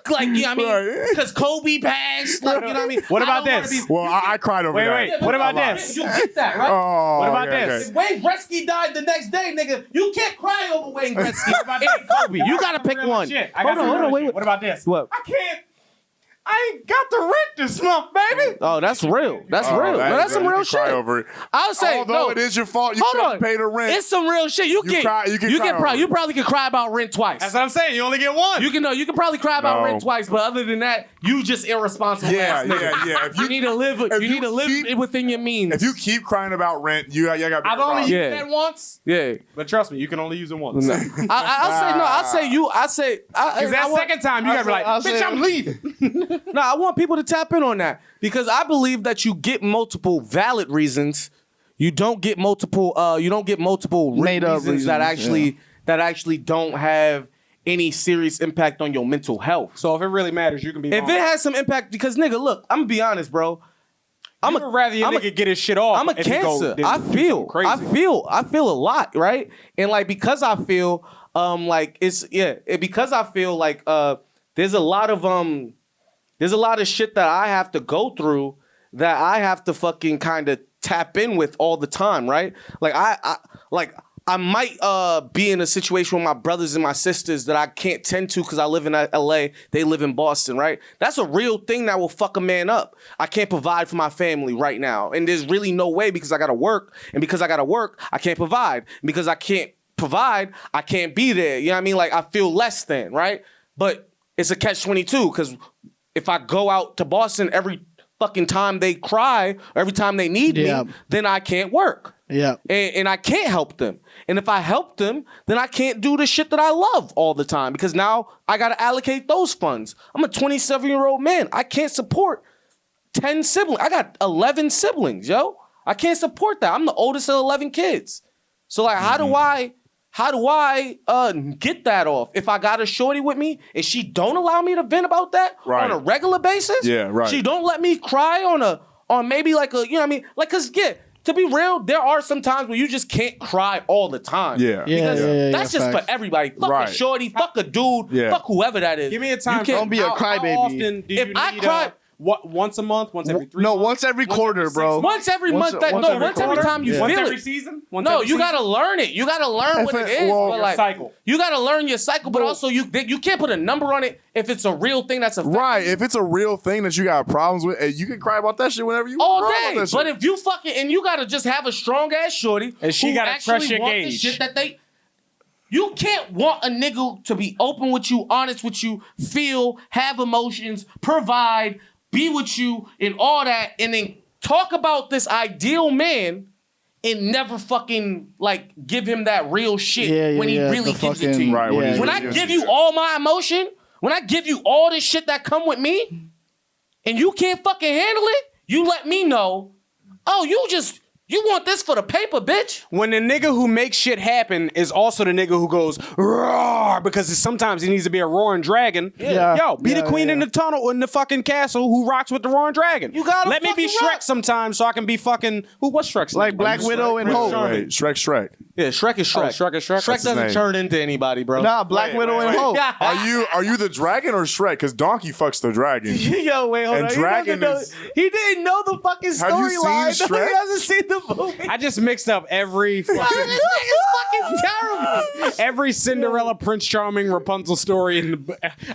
like you know what I mean, Right. because Kobe passed. Like you know what I mean. What I about don't wanna this? be- Well, I cried over that. Wait. What about A lot. this? You get that right? Oh, What about okay, this? okay. Wayne Gretzky died the next day, nigga. You can't cry over Wayne Gretzky. And Kobe. You gotta pick one. Shit. I Hold got on, wait. What about this? What? I can't. I ain't got the rent this month, baby. Oh, that's real. That's Oh, real. that- No, that's some you real can cry shit. over it. I'll say Although no. it is your fault, you Hold couldn't on. pay the rent. It's some real shit. You can cry over you it. probably could cry about rent twice. That's what I'm saying. You only get one. You can probably cry about No. rent twice, but other than that, you just irresponsible. Yeah, ass nigga. yeah. If You need to live. if You you need to live keep- within your means. If you keep crying about rent, you got to be I've only used Yeah. that once, yeah. but trust me, you can only use it once. I'll say no. I'll say you. I say Because that second time, you gotta be like, I'll bitch, say- I'm leaving. no. I want people to tap in on that because I believe that you get multiple valid reasons. You don't get multiple. You don't get multiple Made up reasons that reasons, actually don't have any serious impact on your mental health. So if it really matters, you can be. If it has some impact, because nigga, look, I'm gonna be honest, bro. I would rather your nigga get his shit off. I'm a if he go cancer. do I feel crazy. I feel a lot, right? And like because I feel like because I feel like there's a lot of shit that I have to go through that I have to fucking kind of tap in with all the time, right? Like I might be in a situation with my brothers and my sisters that I can't tend to because I live in LA, they live in Boston, right? That's a real thing that will fuck a man up. I can't provide for my family right now. And there's really no way because I gotta work. And because I gotta work, I can't provide. And because I can't provide, I can't be there. You know what I mean? Like I feel less than, right? But it's a catch-22 because if I go out to Boston every fucking time they cry, or every time they need Yeah. me, then I can't work. Yeah. And I can't help them. And if I help them, then I can't do the shit that I love all the time because now I got to allocate those funds. I'm a 27-year-old man. I can't support 10 siblings. I got 11 siblings, yo. I can't support that. I'm the oldest of 11 kids. So like, how do I get that off? If I got a shorty with me and she don't allow me to vent about that Right. on a regular basis, Yeah, right. She don't let me cry on maybe like a, you know what I mean? Like, cause to be real, there are some times where you just can't cry all the time. Yeah. Because Yeah, that's just facts. for everybody. Fuck Right. a shorty, fuck a dude, Yeah. fuck whoever that is. Give me a time. You can't- Don't be a How crybaby. often do you If I need cry- once a month, once every 3 No, months? once every quarter, every bro. 6 months? Once every Once- month, that, once no, every once every quarter? time you Once feel every it. season? No, every you season? gotta learn it. You gotta learn what it is. well, but your like, cycle. You gotta learn your cycle, but also you can't put a number on it if it's a real thing that's affecting Right. you If it's a real thing that you got problems with, you can cry about that shit whenever you all want. Cry day. about that But shit. if you fucking and you gotta just have a strong ass shorty And she who gotta actually trust your want the gauge. shit that they. You can't want a nigga to be open with you, honest with you, feel, have emotions, provide, be with you, and all that, and then talk about this ideal man and never fucking like give him that real shit Yeah, when he yeah, really the gives it to fucking- you. Right, when he's When really I gives give you you shit. all my emotion, when I give you all this shit that come with me, and you can't fucking handle it, you let me know, oh, you want this for the paper, bitch. When the nigga who makes shit happen is also the nigga who goes roar because sometimes he needs to be a roaring dragon. Yeah. Yo, be the Yeah, queen yeah. in the tunnel in the fucking castle who rocks with the roaring dragon. You gotta let me be fucking Shrek rock. sometimes so I can be fucking what's Shrek's Like name? Black Widow and Hulk. Wait, Shrek. Yeah, Shrek is Shrek. Shrek is Shrek? Shrek That's his doesn't name. turn into anybody, bro. Nah, Black Widow and Hulk. Are you the dragon or Shrek? Because Donkey fucks the dragon. Yo, wait, hold And on. Dragon is- He didn't know the fucking Have you storyline. seen Shrek? He hasn't seen the movie. I just mixed up every fucking, It's fucking terrible. every Cinderella, Prince Charming, Rapunzel story.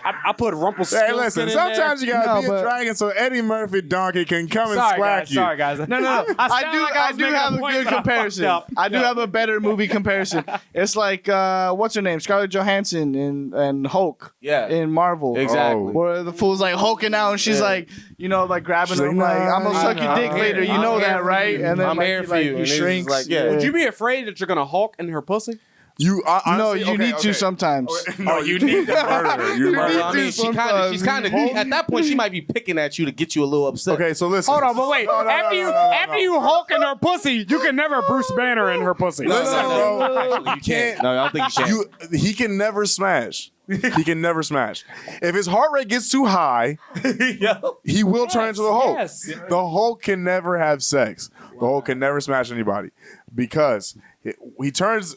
I put Rumpelstiltskin Hey, listen. in Sometimes there. you gotta No, be a but- dragon so Eddie Murphy Donkey can come and Sorry, slack guys. you. Sorry, guys. No. I do have a point, good but I comparison. fucked up. I do have a better movie comparison. It's like what's her name? Scarlett Johansson and Hulk. Yeah. In Marvel. Exactly. Oh. Where the fool's like hulking out and she's like, like grabbing She's him like, like, I'm gonna nah, suck your nah, dick I'm later. here. You know I'm here that, for right? you. And then I'm like, here he, for like, you. he And it's shrinks. like, yeah. Would you be afraid that you're gonna Hulk in her pussy? You No, honestly, you okay, need to okay. sometimes. No, you need to murder her. You You murder need her. I mean, to she's kind of sometimes. at that point she might be picking at you to get you a little upset. Okay, so listen. Hold on, but wait. No, after no. you Hulk in her pussy, you can never Bruce Banner in her pussy. Listen, bro. Actually, you can't. No, I don't think you can. He can never smash. He can never smash. If his heart rate gets too high, he will turn into the Hulk. yes. The Hulk can never have sex. The Hulk can never smash anybody because he turns.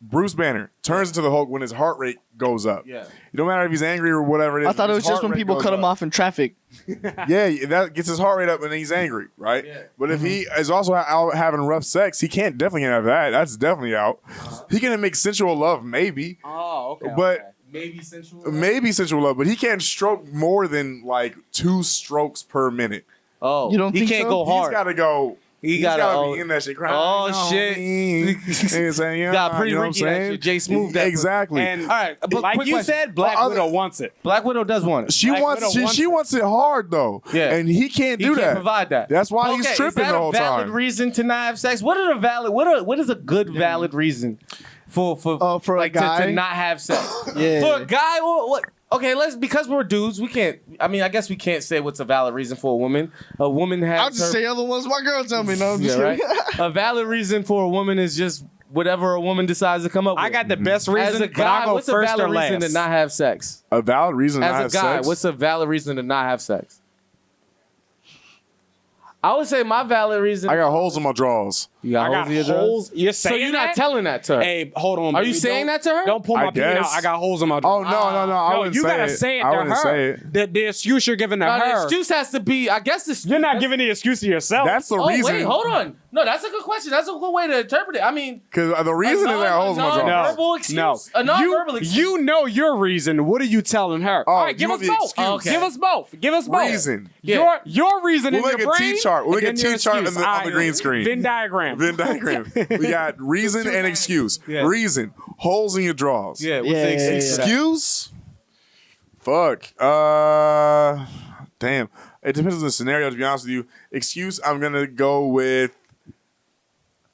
Bruce Banner turns into the Hulk when his heart rate goes up. Yeah. It don't matter if he's angry or whatever it is. I thought it his was just heart when rate people goes cut him up. off in traffic. Yeah, that gets his heart rate up and then he's angry, right? Yeah. But if he is also out having rough sex, he can't definitely have that. That's definitely out. He can make sensual love, maybe. Oh, okay. But Maybe sensual. maybe sensual love, but he can't stroke more than like 2 strokes per minute. Oh, You don't he think can't so? go hard. He's got to go. He's gotta- gotta be in that shit crying. Oh, shit. Got pretty rinky that shit. Jay Smooth that. Exactly. And All right, but like quick you question. said, Black Well, Widow wants it. Black Widow does want it. she Black wants Widow she wants it hard though. Yeah. And he can't He do can't that. provide that. That's why Okay, he's is tripping that the whole a valid time. reason to not have sex? What is a good valid reason for For a like guy? to not have sex? Yeah. For a guy, what? Okay, because we're dudes, we can't. I mean, I guess we can't say what's a valid reason for a woman. A woman has. I'll just say other ones my girl tell me. No, I'm just yeah, right. kidding. A valid reason for a woman is just whatever a woman decides to come up with. I got the best reason. As a but I'll guy, go what's a first valid or reason last. to not have sex? A valid reason not As a have guy, sex. what's a valid reason to not have sex? I would say my valid reason. I got holes in my drawers. You got I got holes in your drawers? holes. You're So saying you're that? not telling that to her? Hey, hold on. Are baby. you saying that to her? Don't pull I my penis out. guess. I got holes in my Oh drawers. no, I No, wouldn't you say gotta it. say it I to wouldn't her. say it. The excuse you're giving to No, the her. excuse has to be. I guess this. You're not giving the excuse to yourself. That's the Oh reason. wait, hold on. No, that's a good question. That's a good way to interpret it. I mean, Because the reason is I got holes in my drawers. non-verbal excuse. No, A non-verbal excuse. You know your reason. What are you telling her? Oh, All right, give you us want the both. excuse. Okay. Give us both. Give us both. Reason. Yeah. Your reason We'll in make your a brain. T-chart. We'll make a and then your T-chart on excuse. the All right. green screen. Venn diagram. Venn diagram. We got reason and excuse. Yeah. Reason. Holes in your drawers. Yeah, what's Yeah, the yeah, yeah. excuse? Excuse? Fuck. Damn. It depends on the scenario, to be honest with you. Excuse, I'm going to go with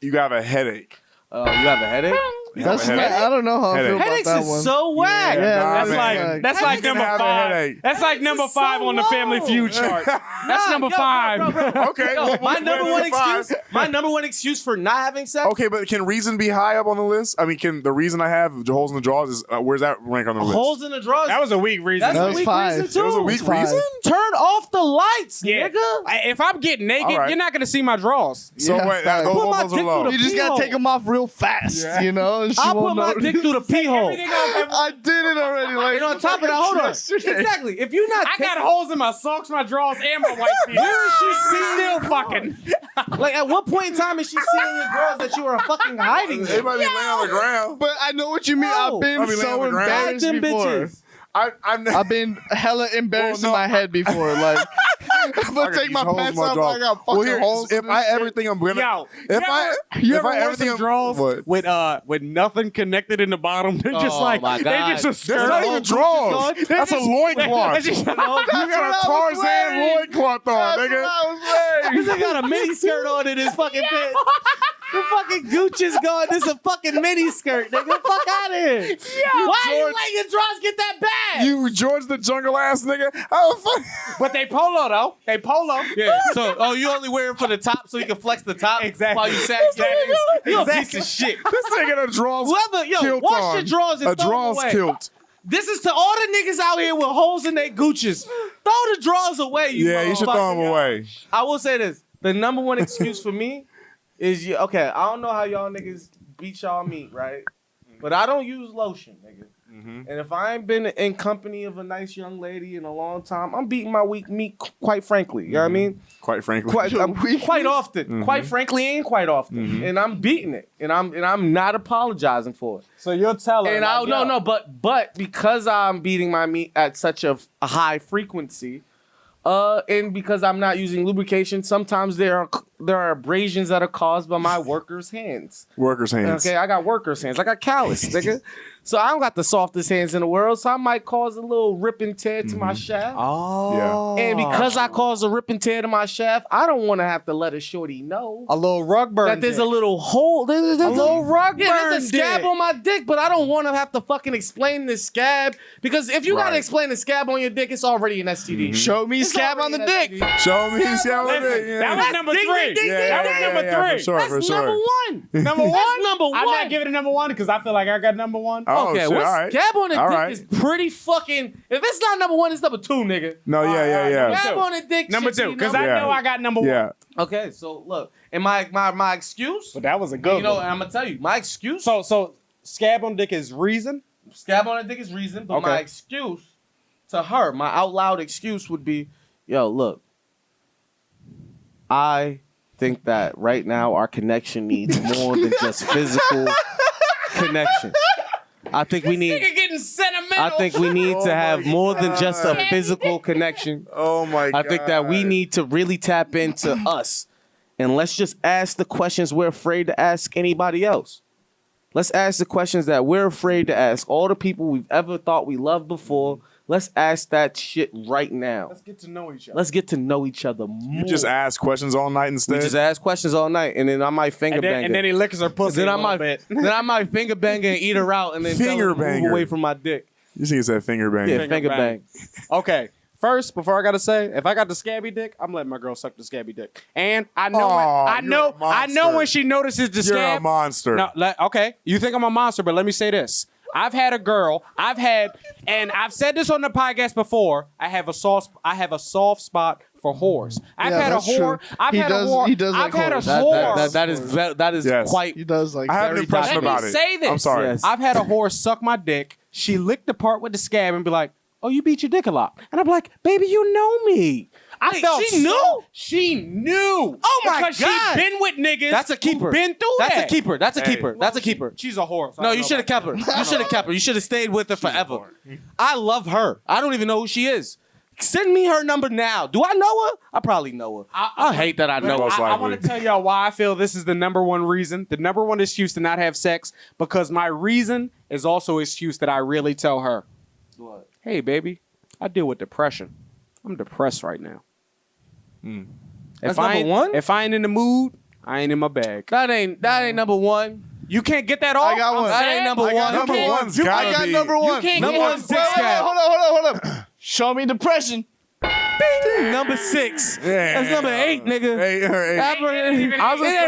you got a headache. You have a headache? You have That's a not, headache. I don't know how I feel about Headaches that is one. so whack. Yeah, That's man. like that's like You can number have a 5. headache. That's like number 5 on the Family Feud chart. That's number 5. Okay. Yo, my number one five. excuse. My number one excuse for not having sex. Okay, but can reason be high up on the list? I mean, can the reason I have holes in the drawers is where's that rank on the list? Holes in the drawers. That was a weak reason. That's That a was weak 5. reason too. It was a weak Five. reason. Turn off the lights, Yeah. nigga. If I'm getting naked, All right. you're not gonna see my drawers. So Yeah, wait, facts. those Put my levels are dick low. through You just gotta Pee-hole. take them off real fast, you know? And she I'll put won't my know. dick through the pee hole. I did it already. Like, And on top of that, hold on. yesterday. Exactly. If you're not, I got holes in my socks, my drawers, and my white feet. She's still fucking. like, at what point in time is she seeing the girls that you are fucking hiding? They might be laying on the ground. But I know what you mean. No. I've been I mean, lay on so the ground. Hide embarrassed them before. bitches. I've been hella embarrassed Well, no, in my head before. Like, if I take my pants off, I got fucking holes. If in I this shit. everything I'm gonna, Yo, if you ever I wear everything some I'm drawers what? with nothing connected in the bottom? They're just Oh, like my they're God. just a That's skirt. not even drawers. That's a loincloth. You That's got what a I was Tarzan wearing. loincloth on, That's nigga. what I was wearing. This nigga got a mini skirt on in his fucking pants. The fucking Gooch is going. This is a fucking mini skirt, nigga. Fuck out of here. Why are you George- letting your drawers get that bad? You George the Jungle ass nigga. How the fuck? But they polo though. They polo. Yeah. So, you only wear it for the top so you can flex the top Exactly. while you sack. You a piece of shit. This nigga the draws Whoever, yo, kilt wash on. your drawers and A throw them draws away. kilt. This is to all the niggas out here with holes in their Gooches. Throw the drawers away, you Yeah, you should throw motherfucker. them away. I will say this. The number one excuse for me is, okay, I don't know how y'all niggas beat y'all meat, right? But I don't use lotion, nigga. And if I ain't been in company of a nice young lady in a long time, I'm beating my weak meat, quite frankly. You know what I mean? Quite frankly. Quite often. Quite frankly, ain't quite often. And I'm beating it. And I'm not apologizing for it. So you'll tell her. And but because I'm beating my meat at such a high frequency, and because I'm not using lubrication, sometimes there are abrasions that are caused by my workers' hands. Workers' hands. Okay, I got workers' hands. I got callus, nigga. So I don't got the softest hands in the world, so I might cause a little rip and tear to my shaft. Oh. And because I cause a rip and tear to my shaft, I don't want to have to let a shorty know. A little rug burn. That there's a little hole. There's a little rug burn. There's a scab on my dick, but I don't want to have to fucking explain this scab. Because if you got to explain the scab on your dick, it's already an STD. Show me scab on the dick. Show me scab on the dick. That was number 3. That was number 3. For sure, That's number 1. Number 1? That's number 1. I'm not giving it number 1 because I feel like I got number 1. Oh, Okay, shit, what's all right. scab on the All dick right. is pretty fucking. If it's not number 1, it's number 2, nigga. No, yeah. Scab on the dick. Number should 2, be because number I Yeah. know I got number 1. Yeah. Okay, so look, and my excuse, But that was a good you know, one. and I'm gonna tell you, my excuse. So scab on dick is reason? Scab on the dick is reason, but Okay. my excuse to her, my out loud excuse would be, yo, look, I think that right now our connection needs more than just physical connection. I think we need. Getting sentimental. I think we need to have more than just a physical connection. Oh my god. I think that we need to really tap into us. And let's just ask the questions we're afraid to ask anybody else. Let's ask the questions that we're afraid to ask all the people we've ever thought we loved before. Let's ask that shit right now. Let's get to know each other. Let's get to know each other more. You just ask questions all night instead. We just ask questions all night, and then I might finger bang and then her. he licks her pussy Then a I little might, bit. then I might finger bang her and eat her out, and then tell Finger her to bang move her. away from my dick. You see, it's that finger bang. Yeah, Finger finger bang. bang. Okay. First, before I gotta say, if I got the scabby dick, I'm letting my girl suck the scabby dick. And I know Aw, I you're know a monster. I know when she notices the You're scab. a monster. No, okay. You think I'm a monster, but let me say this. I've had a girl, and I've said this on the podcast before, I have a soft spot for whores. I've Yeah, had a that's whore. true. I've He had does- a whore. he does I've like had a whores. whore. That is Yes. quite. He does like. I have an very impression dominant. about it. say this. I'm sorry. Yes. I've had a whore suck my dick. She licked the part with the scab and be like, "Oh, you beat your dick a lot." And I'm like, "Baby, you know me." I felt she knew? She knew. Oh my because God. she been with niggas. That's a keeper. Who been through That's that. a keeper. That's a Hey. keeper. That's a keeper. She's a whore. So I No, don't you know should have about kept her. You should have kept her. You should have stayed with her forever. I love her. I don't even know who she is. Send me her number now. Do I know her? I probably know her. I hate that I know Most her. I likely. want to tell y'all why I feel this is the number one reason, the number one excuse to not have sex, because my reason is also an excuse that I really tell her. What? Hey, baby, I deal with depression. I'm depressed right now. That's number one? If I ain't in the mood, I ain't in my bag. That ain't number one. You can't get that off. I got one. That ain't number I got one. Number one's gotta I got be. number one. can't Number get one's on dick Wait, scab. hold up. Show me depression. Number 6. Yeah. That's number 8, nigga. Hey, It ain't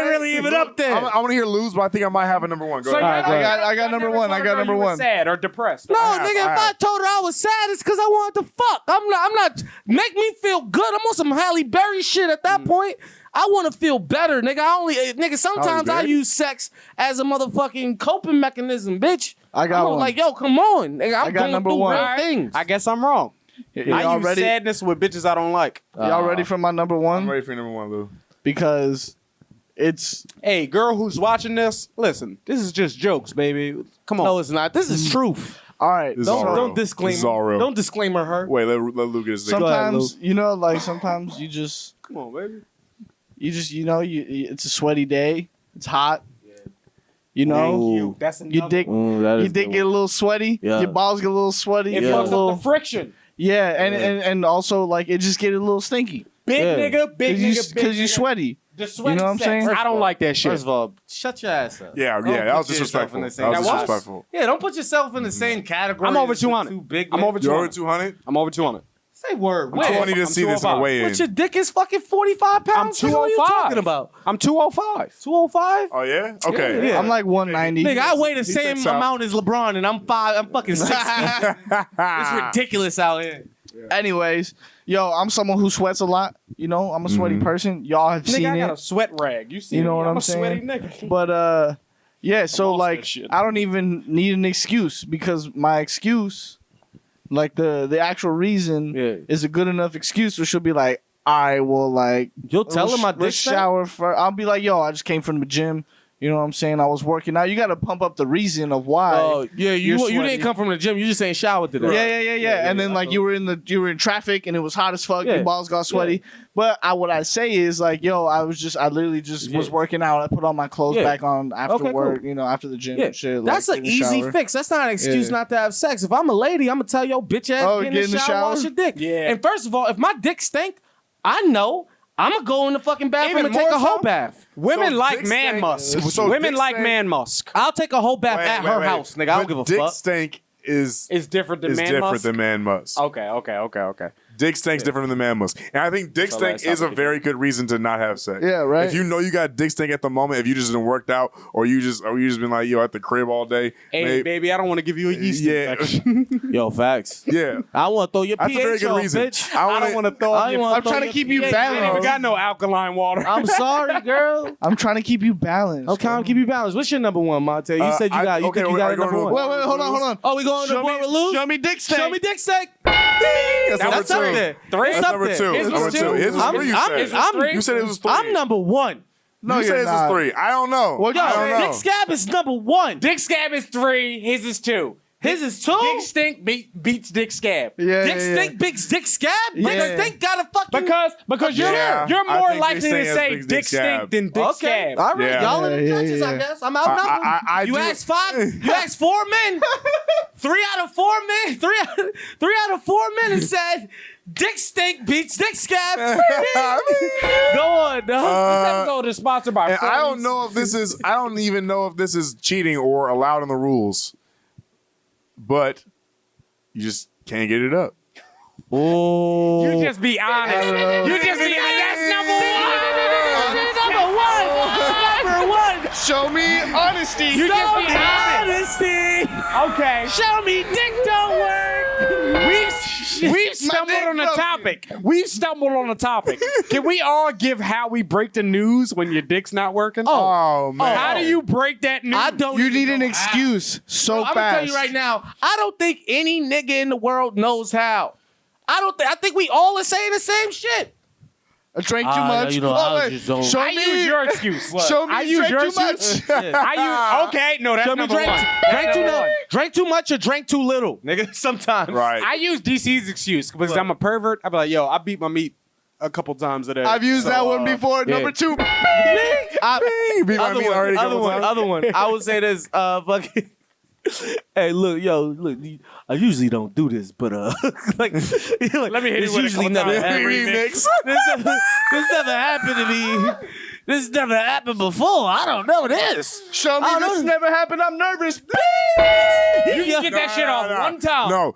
really even up there. I want to hear lose, but I think I might have a number one. Go So ahead. I got number one. I got number you were one. sad or depressed. No, I have, nigga, if I told her I was sad, it's because I wanted to fuck. I'm not, make me feel good. I'm on some Halle Berry shit at that point. I want to feel better, nigga. Sometimes I Berry? use sex as a motherfucking coping mechanism, bitch. I got I'm one. Like, yo, come on, nigga. I'm I got going number through one. real things. I guess I'm wrong. I Y'all use ready? sadness with bitches I don't like. Y'all ready for my number I'm one? ready for your number one, Lou. Because it's Hey, girl who's watching this, listen, this is just jokes, baby. Come on. No, it's not. This is truth. all right. This is all real. Don't disclaimer. This is all real. Don't disclaimer her. Wait, let Lou get his thing. Sometimes sometimes you just Come on, baby. it's a sweaty day. It's hot. You know, You. That's your another dick one. your dick get a little sweaty. Yeah. Your balls get a little sweaty. It you get a fucks little- up the friction. Yeah, and also like it just get a little stinky Big Yeah. nigga, big nigga, big because you nigga. sweaty. The sweat You know what I'm sex. saying? I don't like that shit. First of all, shut your ass up. Yeah, Don't that was put yourself disrespectful. in the That same- was That was? disrespectful. Yeah, don't put yourself in the same category. I'm over as the 200. Too big. I'm men. over You're over 200. 200? I'm over 200. Say word. I'm Wait. 20 to I'm see this in a 205. weigh in. But your dick is fucking 45 pounds. I'm Nigga, what are you 205. talking about? I'm 205. 205? Oh, yeah? Okay. Yeah. I'm like 190. Nigga, I weigh the He same checks out. amount as LeBron, and I'm fucking 60. It's ridiculous out here. Anyways, yo, I'm someone who sweats a lot. You know, I'm a sweaty person. Y'all have Nigga, seen I got it. a sweat rag. You see You know me? what I'm I'm a sweaty saying? nigga. But Yeah, so lost like that shit. I don't even need an excuse because my excuse, like the actual reason, is a good enough excuse. So she'll be like, "I will like." You'll tell her my dick stank? shower for. I'll be like, "Yo, I just came from the gym. You know what I'm saying? I was working out. You got to pump up the reason of why." Oh yeah, you you're didn't sweaty. come from the gym. You just ain't showered today. Yeah. And then like you were in traffic and it was hot as fuck. Yeah. Your balls got sweaty. But what I say is like, yo, I literally just was working out. I put all my clothes back on after work. Cool. You know, after the gym and shit. That's like, an easy fix. That's not an excuse not to have sex. If I'm a lady, I'm gonna tell your bitch ass get in the shower, wash your dick. Yeah. And first of all, if my dick stink, I know I'm gonna go in the fucking bathroom and take a whole bath. Women So like dick man stank- musk. so Women dick like stank- man musk. I'll take a whole bath at her house, nigga. I don't But give a dick fuck. stank is different than man different musk. than man musk. Okay. Dick stank's different than man musk. And I think dick So stank that's is a how very good reason to not have sex. Yeah, right. If you know you got dick stank at the moment, if you just didn't worked out or you just been like, yo, at the crib all day. Hey, baby, I don't want to give you a yeast Yeah. infection. Yo, facts. Yeah. I want to throw your That's a very pH good off, reason. bitch. I don't want to throw up your... I'm trying to keep you I ain't balanced. even got no alkaline water. I'm sorry, girl. I'm trying to keep you balanced. Okay, I'm keep you balanced. What's your number one, Monte? You said you got. You think you got a number one? Wait, hold on. Oh, we going to Show boy me- with Lou? show me dick stank. Show me dick stank. That's number That's up two. there. Three? That's That's up number there. two. His That's was number two. two. His was three, you said. You said it was three. I'm number one. No, you said you're it was not. three. I don't know. Well, I don't know. Dick Scab is number one. Dick Scab is 3. His is 2. His is two. Dick Stink beats Dick Scab. Yeah, Dick yeah, Stink beats Dick Scab. Dick Yeah. Stink got a fucking. Because you're Yeah, you're I more think likely Dick to Stink say has big Dick scab. Stink than Dick Okay, Scab. all right, Yeah. y'all in the Yeah, trenches, yeah, I yeah. guess. I'm outnumbered. I You do- asked 5. You asked 4 men. 3 out of 4 men. 3 out of 4 men and said Dick Stink beats Dick Scab. Go on, dog. This episode is sponsored by And I don't Friends. know if this is. I don't even know if this is cheating or allowed in the rules. But you just can't get it up. Oh, You just be honest. You just be honest. That's number one. Show me honesty. You just be honest. honesty. Okay. Show me dick don't work. We've stumbled dick on a broken. topic. We've stumbled on a topic. Can we all give how we break the news when your dick's not working? Oh man. How do you break that news? I don't. You even need an know excuse so how. I'm fast. gonna tell you right now. I don't think any nigga in the world knows how. I think we all are saying the same shit. I drank too much. you know, I just don't- Show I me. use your excuse. Show me I you use drank your too much. excuse. I use okay. No, that's Show me number drank, one. drank too much or drank too little, nigga. Sometimes. Right. I use DC's excuse because I'm a pervert. I be like, yo, I beat my meat a couple times a day. I've used that one before. yeah. Number 2. Beat my Other meat already a couple times. other one. I would say this. Fucking. Hey, look. I usually don't do this, but like, Let me hit this you with a usually couple never times. happens. This never happened to me. This never happened before. I don't know this. Show me I this don't- never happened. I'm nervous. You can get that shit off one time. No,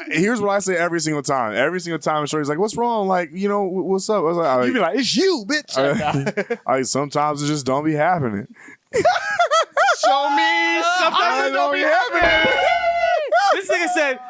here's what I say every single time. Every single time, Shorty's like, "What's wrong? Like, you know, what's up?" I was like, You be like, it's you, bitch. sometimes it just don't be happening. Show me. Sometimes it don't be happening.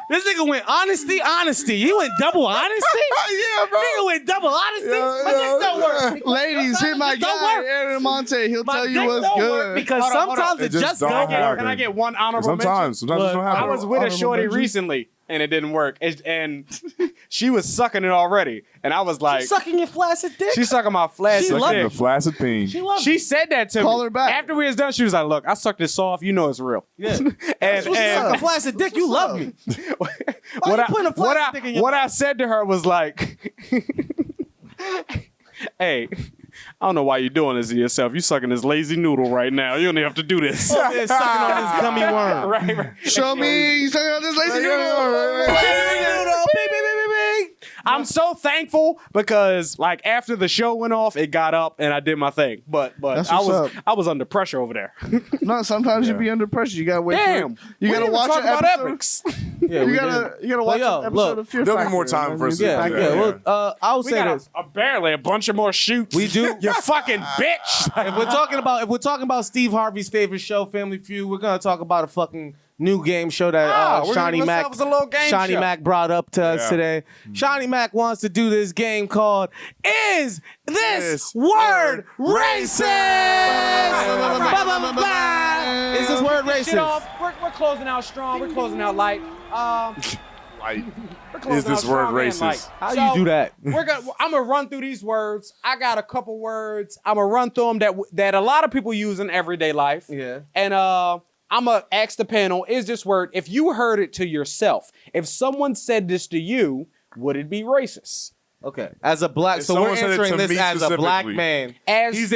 This nigga went honesty. He went double honesty? Yeah, bro. Nigga went double honesty? Yeah, My dick don't work. Ladies, hit my It don't guy, work. Aaron Monte. He'll My tell dick you what's don't work good. because Hold on, hold on. sometimes It it just just don't don't happen. work. Can I get one honorable mention? Sometimes it don't Look, happen. I was with a Honorable shorty mention? recently and it didn't work. And she was sucking it already. And I was like, Sucking your flaccid dick? she's sucking my flaccid She loved the dick. flaccid peen. She loves She said that to Call me. her back. After we was done, she was like, look, I sucked this off. You know it's real. Yeah. And, Suck a and flaccid dick, you love me. what, you putting a flaccid dick in your what I said to her was like, hey, I don't know why you're doing this to yourself. You sucking this lazy noodle right now. You don't even have to do this. Over there sucking on this gummy worm. right. Show me. You talking about this lazy noodle? I'm so thankful because like after the show went off, it got up and I did my thing. But That's I what's was up. I was under pressure over there. No, sometimes you be under pressure. You gotta wait. Damn. For it. We You gotta didn't watch talk an about episode. epics. Yeah, You gotta watch yo, an episode look, of Fear there'll be Factor, more time man. for us You to- get back Yeah, there. well, I would We say got this. barely a bunch of more shoots. We do. You fucking bitch. If we're talking about Steve Harvey's favorite show, Family Feud, we're gonna talk about a fucking new game show that we're Shawnee giving Mac ourselves a little game Shawnee show. Mac brought up to us today. Shawnee Mac wants to do this game called "Is This Word Racist?" Is this word Shit racist? off. We're closing out strong. We're closing out light. Like, We're closing is this out strong word and racist? light. How So, you do that? I'm gonna run through these words. I got a couple words. I'm gonna run through them that a lot of people use in everyday life. Yeah. And I'm gonna ask the panel: is this word? If you heard it to yourself, if someone said this to you, would it be racist? Okay. As a black, If so we're someone said it answering to this me as a black specifically. man. As He's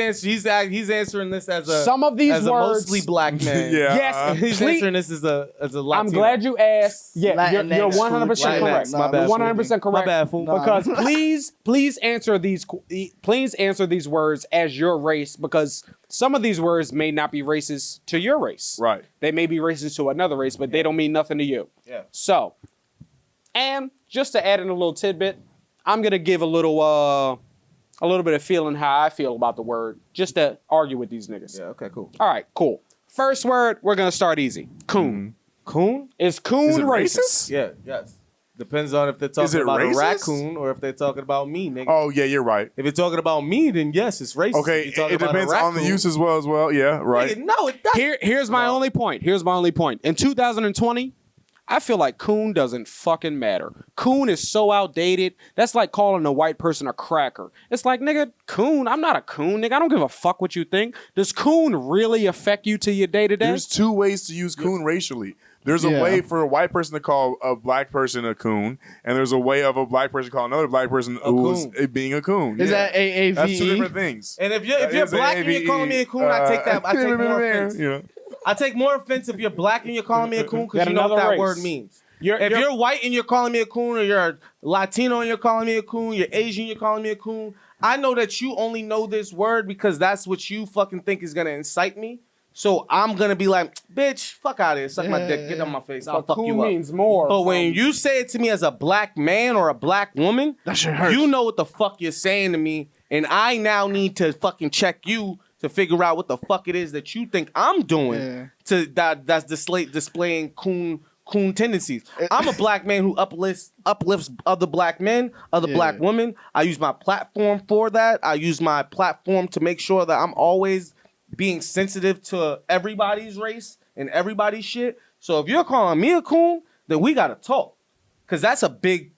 answering this as a some of these as words, a mostly black man. Yeah. Yes, He's please- answering this as a Latino. I'm glad you asked. Yeah, you're Latinx 100% food. correct. My bad, You're fool. 100% correct. My bad, fool. Because please answer these words as your race, because some of these words may not be racist to your race. Right. They may be racist to another race, but they don't mean nothing to you. Yeah. So, and just to add in a little tidbit, I'm gonna give a little bit of feeling how I feel about the word, just to argue with these niggas. Yeah. Okay. Cool. All right, cool. First word, we're gonna start easy. Coon. Coon? Is coon Is it racist? racist? Yeah. Yes. Depends on if they're Is talking it about racist? a raccoon or if they're talking about me, nigga. Oh yeah, you're right. If you're talking about me, then yes, it's racist. Okay, If you're talking it about a depends on the raccoon- use as well. Yeah, right. Nigga, no, it doesn't. Here's my only point. In 2020, I feel like coon doesn't fucking matter. Coon is so outdated. That's like calling a white person a cracker. It's like, nigga, coon, I'm not a coon, nigga. I don't give a fuck what you think. Does coon really affect you to your day to day? There's two ways to use coon racially. There's a way for a white person to call a black person a coon, and there's a way of a black person to call another black person who is being a coon. Is Yeah. that AAVE? That's two different things. And if you're That is black and you're calling me a coon, I take that. I take more offense. Yeah. I take more offense if you're black and you're calling me a coon because Got you know what another that race. word means. You're- If you're white and you're calling me a coon, or you're Latino and you're calling me a coon, you're Asian, you're calling me a coon, I know that you only know this word because that's what you fucking think is gonna incite me. So I'm gonna be like, bitch, fuck out of here, suck my dick, get on my face, I'll fuck coon you up. means more. But when you say it to me as a black man or a black woman, That shit hurts. you know what the fuck you're saying to me, and I now need to fucking check you to figure out what the fuck it is that you think I'm doing that's displaying coon tendencies. I'm a black man who uplifts other black men, other black women. I use my platform for that. I use my platform to make sure that I'm always being sensitive to everybody's race and everybody's shit. So if you're calling me a coon, then we gotta talk, cause that's a big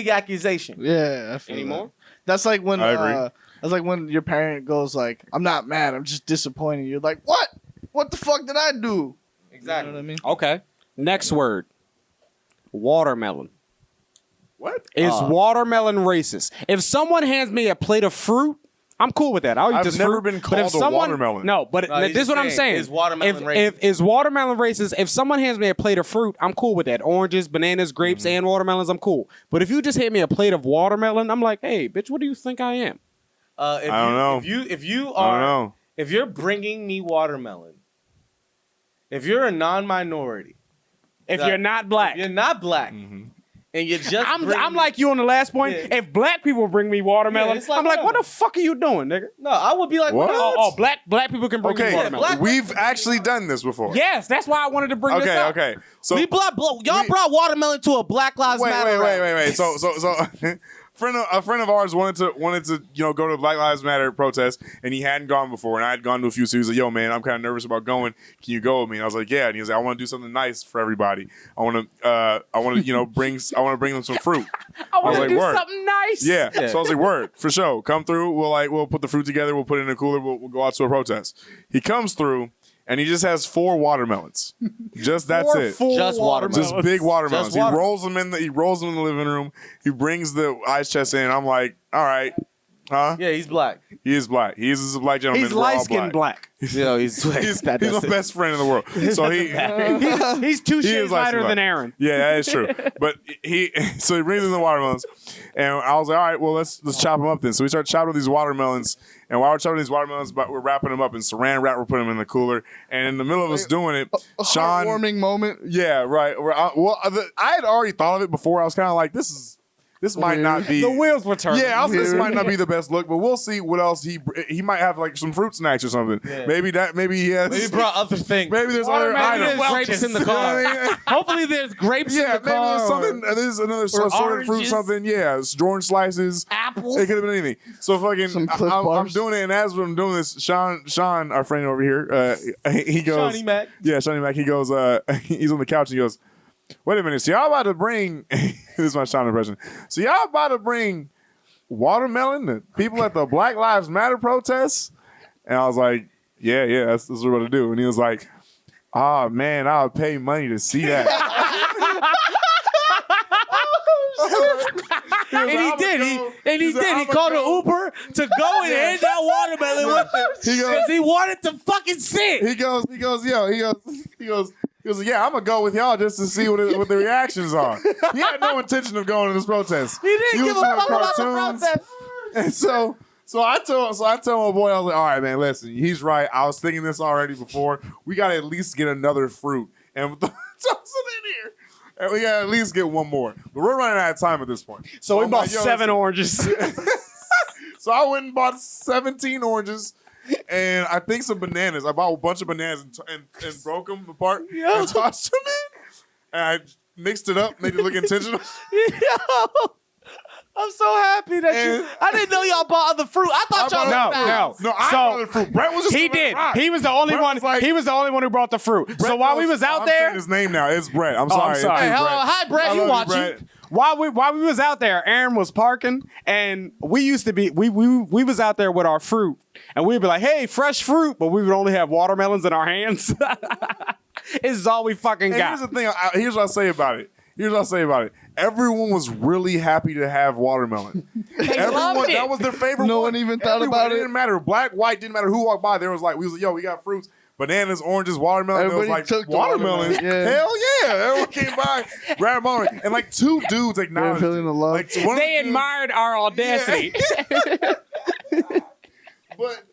accusation. Yeah. I feel Anymore? that. That's like when I agree. that's like when your parent goes like, "I'm not mad. I'm just disappointed." You're like, "What? What the fuck did I do?" Exactly. You know what I mean? Okay. Next word. Watermelon. What? Is watermelon racist? If someone hands me a plate of fruit, I'm cool with that. I'll eat I've this never fruit. been But if called a watermelon. No, but No, he's this is what just I'm saying. is watermelon racist? If is watermelon racist, if someone hands me a plate of fruit, I'm cool with that. Oranges, bananas, grapes, and watermelons, I'm cool. But if you just hand me a plate of watermelon, I'm like, hey, bitch, what do you think I am? I don't know. If you I are, don't know. if you're bringing me watermelon, if you're a non-minority, If you're not black. you're not black, and you're just I'm like you on the last point. Yeah. If black people bring me watermelon, Yeah, it's like I'm like, what whatever. the fuck are you doing, nigga? no, I would be like, What? Oh, black people can bring me Okay, watermelon. we've actually done this before. Yes, that's why I wanted to bring this Okay, up. okay. So y'all brought watermelon to a Black Lives Matter. wait. So a friend of ours wanted to go to the Black Lives Matter protest, and he hadn't gone before, and I had gone to a few. So he was like, "Yo, man, I'm kind of nervous about going. Can you go with me?" And I was like, "Yeah." And he was like, "I want to do something nice for everybody. I want to bring them some fruit." I want was to like, do word. something nice. Yeah. So I was like, "Word for sure. Come through. We'll put the fruit together. We'll put it in a cooler. We'll go out to a protest." He comes through, and he just has 4 watermelons. Just that's it. Just watermelons. Just big watermelons. Just water- He rolls them in the living room. He brings the ice chest in. I'm like, all right, huh? Yeah, he's black. He is black. He's a black gentleman. He's We're all light skinned black. You know, he's He's my best friend in the world. So He's 2 He shades is light-skinned lighter black. than Aaron. Yeah, that is true. But he brings in the watermelons, and I was like, all right, well let's chop them up then. So we start chopping these watermelons, and while we're chopping these watermelons, but we're wrapping them up in saran wrap. We're putting them in the cooler, and in the middle of us doing it, A Sean. heartwarming moment. Yeah, right. I had already thought of it before. I was kind of like, this is this might not be. The wheels were turning. Yeah, this might not be the best look, but we'll see what else he might have, like some fruit snacks or something. Yeah. Maybe he has. Maybe he brought other things. Maybe there's other Maybe items. there's grapes in the car. You know what I mean? Hopefully there's grapes in Yeah, the maybe car. there's something. There's another sort of fruit, oranges. something. Yeah, it's orange slices. Apples. It could have been anything. So fucking, Some Cliff I'm Bars. doing it, and as I'm doing this, Sean, our friend over here, he goes, Shawnee Mac. Yeah, Shawnee Mac. He goes, he's on the couch. And he goes, wait a minute. So y'all about to bring? This is my Sean impression. So y'all about to bring watermelon to people at the Black Lives Matter protests? And I was like, yeah, that's what we're about to do. And he was like, oh man, I'll pay money to see that. And he did. He called an Uber to go and hand out watermelon with him because he wanted to fucking sit. He goes, yeah, I'm gonna go with y'all just to see what the reactions are. He had no intention of going to this protest. He didn't give a fuck about the protest. And so I told my boy, I was like, all right, man, listen, he's right. I was thinking this already before. We gotta at least get another fruit. And so in here. And we gotta at least get one more. But we're running out of time at this point. So we I'm bought like, yo, 7 oranges. So I went and bought 17 oranges and I think some bananas. I bought a bunch of bananas and broke them apart and tossed them in. And I mixed it up, made it look intentional. I'm so happy that you. I didn't know y'all bought other fruit. I thought y'all. No, I bought the fruit. Brett was just He did. He was the only one. He was the only one who brought the fruit. So while we was out I'm there, saying his name now. It's Brett. I'm sorry. I'm sorry. Hey, hello, hi, Brett. You watching? while we was out there, Aaron was parking, and we used to be we was out there with our fruit, and we'd be like, "Hey, fresh fruit," but we would only have watermelons in our hands. This is all we fucking got. Here's the thing. Here's what I'll say about it. Everyone was really happy to have watermelon. Everyone, that was their favorite. No one even thought about It it. didn't matter. Black, white, didn't matter who walked by. There was like, we got fruits, bananas, oranges, watermelon. Everybody There was took like the watermelon. watermelon, yeah. Hell yeah! Everyone came by, grabbed watermelon, and like 2 dudes They're acknowledged. feeling the love. Like, one of They the dudes- admired our audacity. But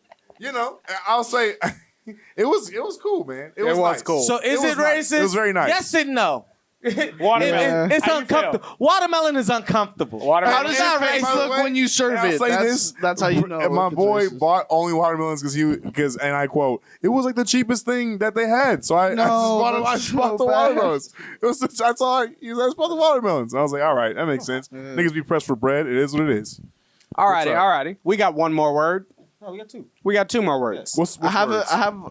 I'll say it was cool, man. It was nice. cool. So is It it, was nice. racist? It was very nice. Yes and no. Watermelon. It's How you uncomfortable. feel? Watermelon is uncomfortable. Watermelon. How does And your by face the look way, when you serve and I'll it? say That's how you know. And my if it's boy racist. bought only watermelons because, and I quote, it was like the cheapest thing that they had. So I just bought the watermelons. That's all. I just bought the watermelons. I was like, all right, that makes sense. Niggas be pressed for bread. It is what it is. Alrighty. We got one more word. No, we got 2. We got 2 more words. What's I have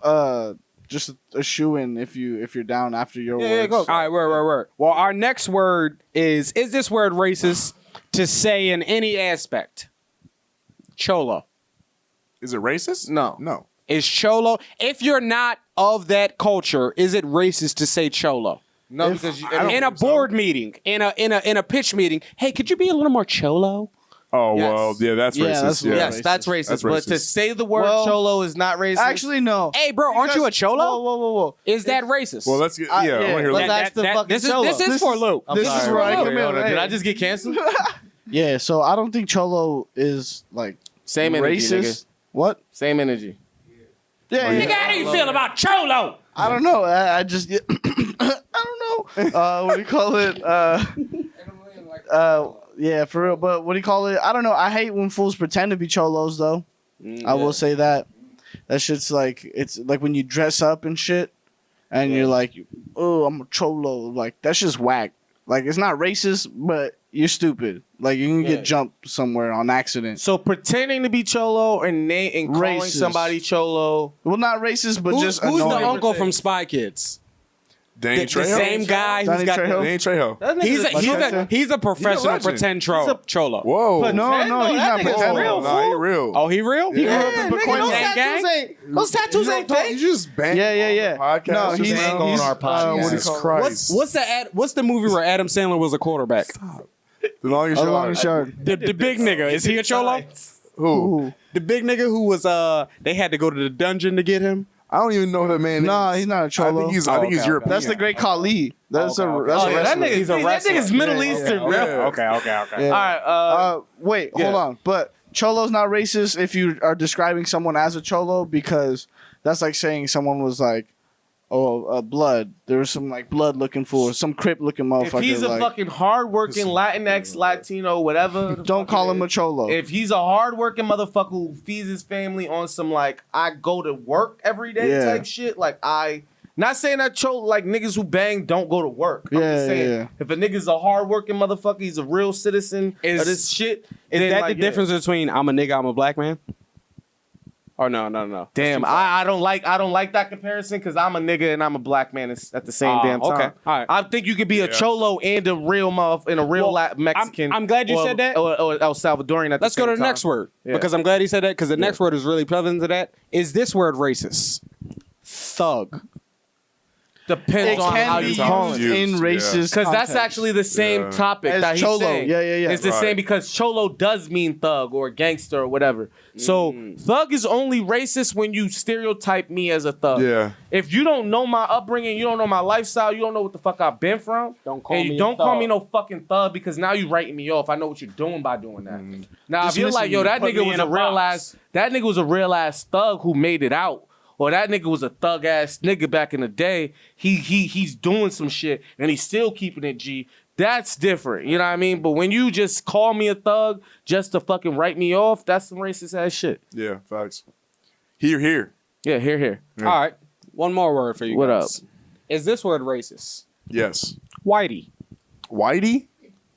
words? just a shoe in if you're down after your words. Yeah, go. All right, word. Well, our next word is this word racist to say in any aspect? Cholo. Is it racist? No. Is cholo? If you're not of that culture, is it racist to say cholo? No, because you, In a board meeting, in a pitch meeting, hey, could you be a little more cholo? Oh, Yes. well, yeah, that's Yeah, racist. that's yeah. yes, that's racist. That's But to racist. say the word Well, cholo is not racist. Actually, no. Hey, bro, aren't you a cholo? Whoa. Is that racist? Well, let's get, yeah, I want to hear let's that. ask the fucking this cholo. is for Luke. I'm This is sorry. where I Wait, come in, hold on. right? Did I just get canceled? Yeah, so I don't think cholo is like Same energy, racist. nigga. What? Same energy. Yeah, Nigga, how do you feel about cholo? I don't know. I just I don't know. What do you call it? Yeah, for real. But what do you call it? I don't know. I hate when fools pretend to be cholos, though. I will say that. That shit's like, it's like when you dress up and shit, and you're like, oh, I'm a cholo. Like, that's just whack. Like, it's not racist, but you're stupid. Like, you can get jumped somewhere on accident. So pretending to be cholo and calling Racist. somebody cholo. Well, not racist, but just Who's the annoying. uncle from Spy Kids? Danny The Trejo? same guy who's Danny got Trejo? Danny Trejo. That he's nigga's a professional legend. pretend cholo. Whoa. But No, Pretend? no, he's that not nigga's pretending. real, Nah, he fool. real. Oh, he real? Yeah. grew up in Yeah, nigga, Pacoima. those Gang, tattoos gang? ain't. Those tattoos ain't You fake. just bang Yeah. podcast. No, Just he's bang on our podcast. what do you Jesus call it? Christ. What's the movie where Adam Sandler was a quarterback? The longest A long yard. and short. The big nigga, is he a cholo? Who? Ooh. The big nigga who was they had to go to the dungeon to get him. I don't even know who that man Nah, is. he's not a I cholo. think he's okay. European. That's the great Khali. That's Okay. a Oh, wrestler. yeah, that nigga, He's a that wrestler. nigga's Middle Yeah, Eastern, yeah. bro. Yeah. Okay. Yeah. All right. Wait, hold on. But cholo's not racist if you are describing someone as a cholo, because that's like saying someone was like, blood. There was some like blood looking for some Crip looking motherfucker. If he's a like, fucking hardworking Latinx, Latino, whatever. don't call him a cholo. If he's a hardworking motherfucker who feeds his family on some like I go to work every day type shit, like not saying that like niggas who bang don't go to work. I'm just saying if a nigga's a hardworking motherfucker, he's a real citizen of this shit. Is that the difference between I'm a nigga, I'm a black man? Or no. Damn, I don't like that comparison because I'm a nigga and I'm a black man at the same damn time. Okay, all right. I think you could be a cholo and a real Mexican. I'm glad you said that. Or El Salvadorian at the Let's same go to time. the next word because I'm glad he said that because the next word is really prevalent to that. Is this word racist? Thug. Depends on how you call it. in racist Because that's actually the same topic As that he's cholo. saying. Yeah. It's the same because cholo does mean thug or gangster or whatever. So thug is only racist when you stereotype me as a thug. Yeah. If you don't know my upbringing, you don't know my lifestyle, you don't know what the fuck I've been from, Don't call and me you a don't call thug. me no fucking thug because now you writing me off. I know what you're doing by doing that. Now if you're like, yo, that Put nigga me was in a a real box. ass thug who made it out. Or that nigga was a thug ass nigga back in the day. He's doing some shit and he's still keeping it G. That's different. You know what I mean? But when you just call me a thug just to fucking write me off, that's some racist ass shit. Yeah, facts. Here. Yeah, here. Yeah. All right. One more word for you What guys. up? Is this word racist? Yes. Whitey. Whitey?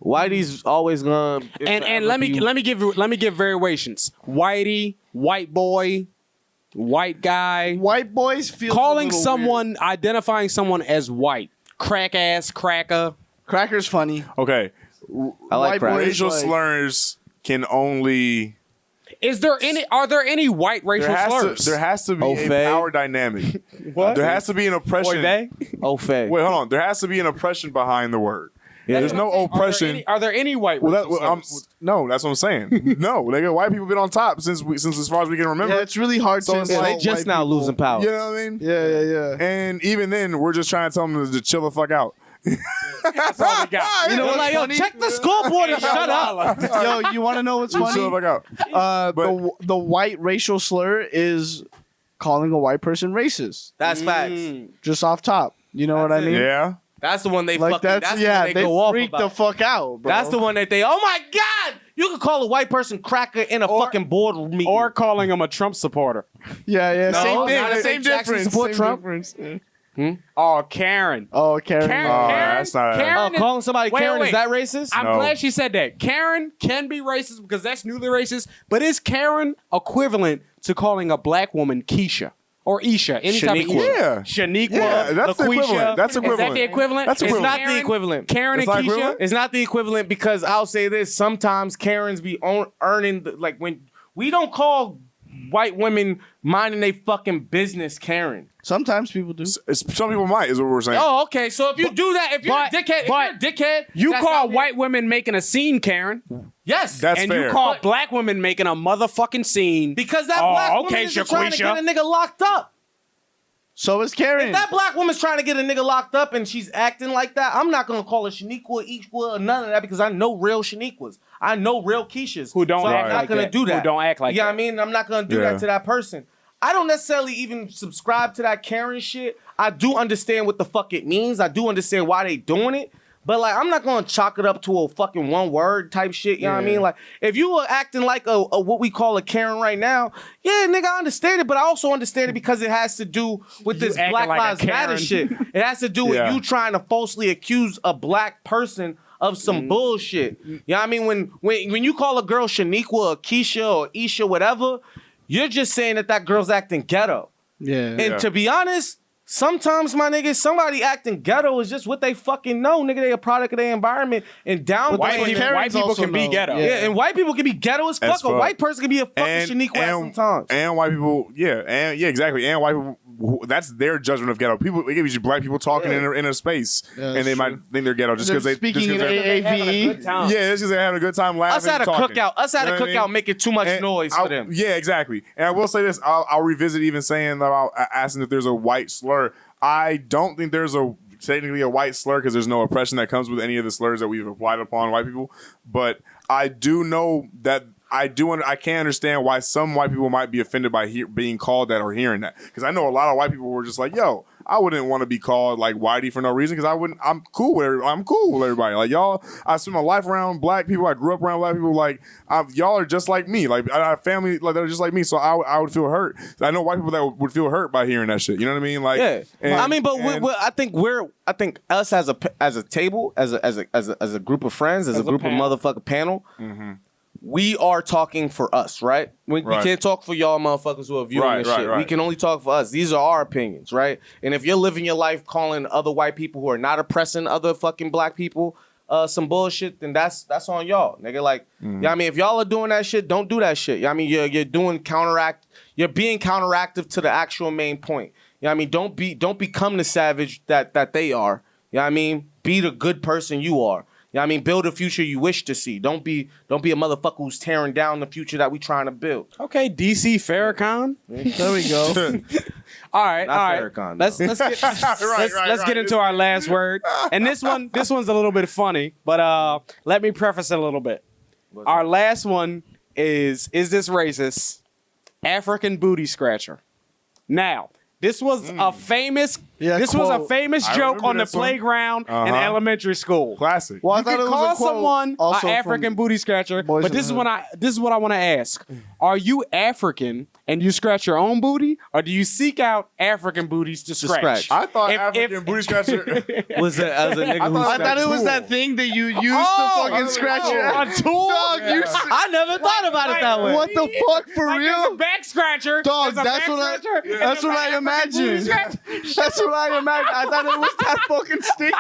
Whitey's always gonna And let me give variations. Whitey, white boy, white guy. White boys feel Calling someone, identifying someone as white. Crack ass, cracker. Cracker's funny. Okay. I like White crack. boys Racial like- slurs can only... Are there any white racial slurs? There has to be Au a fait. power dynamic. What? There has to be an oppression. Oy vey? Oh, fag. Wait, hold on. There has to be an oppression behind the word. There's no oppression. Are there any white Well, racial slurs? no, that's what I'm saying. No, nigga, white people been on top since as far as we can remember. Yeah, it's really hard So to it's Yeah, insult they just white now people. losing power. You know what I mean? Yeah. And even then, we're just trying to tell them to chill the fuck out. That's all we got. You know They're what's like, yo, funny? check the scoreboard and shut up. Yo, you want to know what's Chill the funny? fuck out. The white racial slur is calling a white person racist. That's facts. Just off top. You know what I mean? Yeah. That's the one they Like fucking. that's the yeah. one they They go off freak about. the fuck out, bro. That's the one that they. Oh my god! You could call a white person cracker in a fucking board meeting. Or calling him a Trump supporter. Yeah. No, Same not thing. if Same Jackson difference. support Same Trump. difference. Yeah. Oh, Karen. Oh, Karen. Karen, Oh, Karen, that's not- Karen Oh, calling somebody Wait, Karen wait. is that racist? I'm No. glad she said that. Karen can be racist because that's newly racist, but is Karen equivalent to calling a black woman Keisha or Isha? Any type of Shaniqua. Isha? Yeah. Shaniqua. Yeah, that's the LaQuisha. equivalent. That's Is that equivalent. the equivalent? That's It's equivalent. not the equivalent. Karen It's and not Keisha. equivalent? It's not the equivalent because I'll say this: sometimes Karens be earning like when we don't call white women minding they fucking business Karen. Sometimes people do. Some people might, is what we're saying. Oh, okay. So if you do that, if you're a dickhead, You that's call not- white women making a scene, Karen, yes, That's and fair. you call But- black women making a motherfucking scene. because that Oh, black woman okay, is trying to get a Shaquisha. nigga locked up. So is Karen. If that black woman's trying to get a nigga locked up and she's acting like that, I'm not gonna call her Shaniqua, Equal, or none of that because I know real Shaniquas. I know real Keishas. Who don't so act I'm not like gonna that. do that. Who don't act like You know that. what I mean? I'm not gonna do Yeah. that to that person. I don't necessarily even subscribe to that Karen shit. I do understand what the fuck it means. I do understand why they doing it. But like, I'm not gonna chalk it up to a fucking one word type shit. You know what I mean? Like, if you were acting like a what we call a Karen right now, yeah, nigga, I understand it. But I also understand it because it has to do with this acting Black like a Lives Matter Karen. shit. It has to do with Yeah. you trying to falsely accuse a black person of some bullshit. You know what I mean? When you call a girl Shaniqua or Keisha or Isha, whatever, you're just saying that girl's acting ghetto. yeah. And to be honest, sometimes, my nigga, somebody acting ghetto is just what they fucking know. Nigga, they a product of their environment and downplaying White it. people, Karens also can be know. ghetto. Yeah, and white people can be ghetto as fuck. As A fuck. white person can be a fucking Shaniqua at sometimes. And white people, exactly. And white people, that's their judgment of ghetto. People, it could be just black people talking in a space, Yeah, and that's they might true. think they're ghetto just because they Speaking just in 'cause they're- AAVE. yeah, it's just they're having a good time laughing. Us at a talking. cookout. Us at You a know what I cookout mean? making too much And noise for them. Yeah, exactly. And I will say this: I'll revisit even saying about asking if there's a white slur. I don't think there's technically a white slur because there's no oppression that comes with any of the slurs that we've applied upon white people. But I do know that I can't understand why some white people might be offended by being called that or hearing that. Because I know a lot of white people were just like, yo, I wouldn't want to be called like whitey for no reason because I'm cool with everybody. Like y'all, I spent my life around black people. I grew up around black people. Like y'all are just like me. Like I have family like that are just like me. So I would feel hurt. I know white people that would feel hurt by hearing that shit. You know what I mean? Like yeah. And, I mean, but I think us as a table, as a group of friends, as a group of motherfucking panel. Mm-hmm. We are talking for us, right? We can't talk for y'all motherfuckers who are viewing this shit. Right. We can only talk for us. These are our opinions, right? And if you're living your life calling other white people who are not oppressing other fucking black people some bullshit, then that's on y'all, nigga. Like, I mean, if y'all are doing that shit, don't do that shit. I mean, you're doing you're being counteractive to the actual main point. I mean, don't become the savage that they are. I mean, be the good person you are. I mean, build a future you wish to see. Don't be a motherfucker who's tearing down the future that we trying to build. Okay, Deecee Farrakhan. There we go. All right. Farrakhan, let's get into our last word. And this one's a little bit funny, but let me preface it a little bit. Our last one is this racist? African booty scratcher. Now, this was a famous joke on the playground in elementary school. Classic. Well, you can call someone an African booty scratcher, but this is what I want to ask. Are you African and you scratch your own booty, or do you seek out African booties to scratch? I thought African booty scratcher was it as a nigga I thought it was that thing that you used to fucking scratch your a tool. Dog, I never thought about it that way. What the fuck, for like real? There's a back scratcher. Dog, that's what I imagined. That's what I imagined. I thought it was that fucking stick.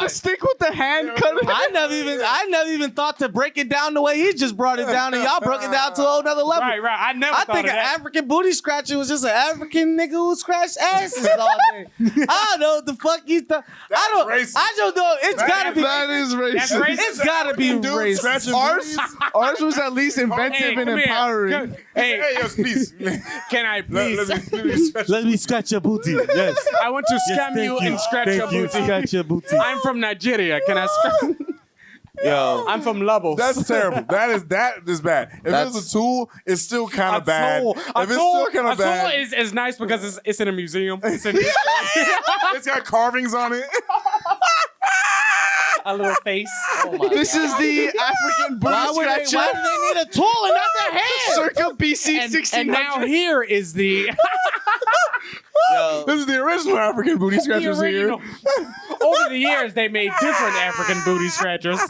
The stick with the hand cut. I never even thought to break it down the way he just brought it down, and y'all broke it down to a whole nother level. Right. I think an African booty scratcher was just an African nigga who scratched asses all day. I don't know what the fuck you thought. I don't know. It's gotta be. That is racist. It's gotta be racist. Ours was at least inventive and empowering. Hey, please. Can I please? Let me scratch your booty. Yes. I want to scam you and scratch your booty. Scratch your booty. I'm from Nigeria. Can I scratch? Yo, I'm from Lubbock. That's terrible. That is bad. If it's a tool, it's still kind of bad. A tool is nice because it's in a museum. It's got carvings on it. A little face. Oh my this God. is the African booty scratcher. Why do they need a tool and not their hand? Circa BC 1600. And now here is the... Yo. This is the original African booty scratchers here. Over the years, they made different African booty scratchers.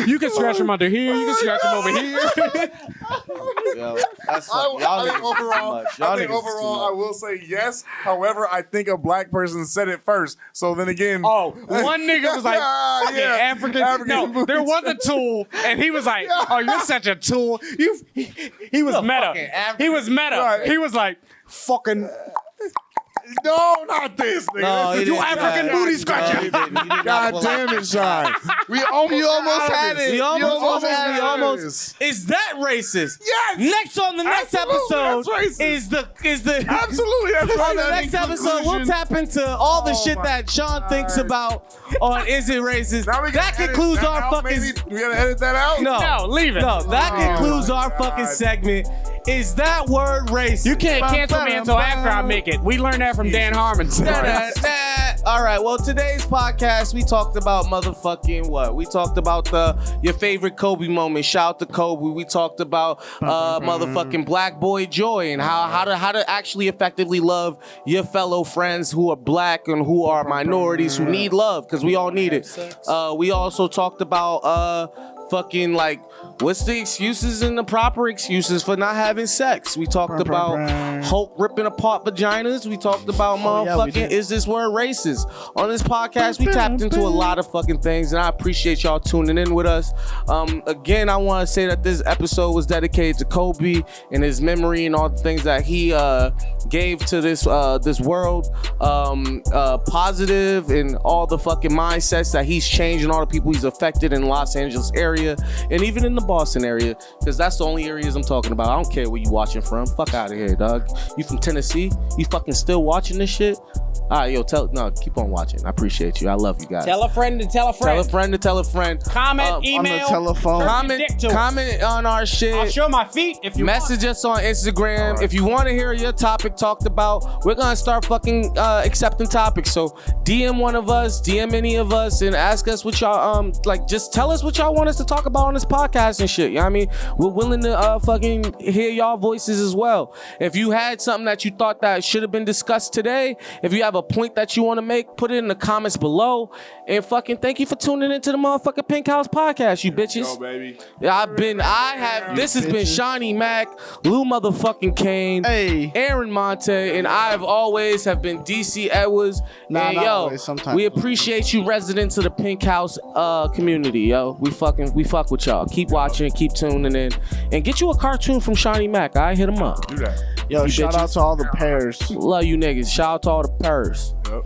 You can scratch them under here. You can scratch them over here. Yo, that's I think overall, I will say yes. However, I think a black person said it first. So then again, one nigga was like, African. No, there was a tool, and he was like, "Oh, you're such a tool." He was meta. He was meta. Right. He was like, "Fucking." No, not this, nigga. No, you African booty scratcher. God damn it, Sean. We almost had it. We almost. Is that racist? Yes. Next on the next episode is the absolutely. That's right. On the next episode, we'll tap into all the shit that Sean thinks about on is it racist. That concludes our fucking. We gotta edit that out. No, leave it. No, that concludes our fucking segment. Is that word racist? You can't cancel me until after I make it. We learned that from Dan Harmon. All right. Well, today's podcast, we talked about motherfucking what? We talked about your favorite Kobe moment. Shout out to Kobe. We talked about motherfucking Black Boy Joy and how to actually effectively love your fellow friends who are black and who are minorities who need love, because we all need it. We also talked about fucking like what's the excuses and the proper excuses for not having sex. We talked about Hulk ripping apart vaginas. We talked about motherfucking is this word racist. On this podcast, we tapped into a lot of fucking things, and I appreciate y'all tuning in with us. Again, I want to say that this episode was dedicated to Kobe and his memory and all the things that he gave to this world, positive, and all the fucking mindsets that he's changed and all the people he's affected in the Los Angeles area and even in the Boston area, because that's the only areas I'm talking about. I don't care where you watching from. Fuck out of here, dog. You from Tennessee? You fucking still watching this shit? All right, yo, keep on watching. I appreciate you. I love you guys. Tell a friend to tell a friend. Tell a friend to tell a friend. Comment, email. On the telephone. Comment on our shit. I'll show my feet if you Message us on Instagram. Right. If you want to hear your topic talked about, we're going to start fucking accepting topics. So DM one of us, DM any of us, and ask us what y'all, just tell us what y'all want us to talk about on this podcast and shit. You know what I mean? We're willing to fucking hear y'all voices as well. If you had something that you thought that should have been discussed today, if you have a point that you want to make, put it in the comments below. And fucking thank you for tuning into the motherfucking Pink House podcast, you bitches. Yo, baby. This has been Shawnee Mac, Lou motherfucking Kane, Aaron Monte, and I have always have been Deecee Edwards. And we appreciate you residents of the Pink House community, yo. We fuck with y'all. Keep watching, keep tuning in, and get you a cartoon from Shawnee Mac. I hit him up. Do that. Yo, shout out to all the pairs. Love you niggas. Shout out to all the pairs. Yep.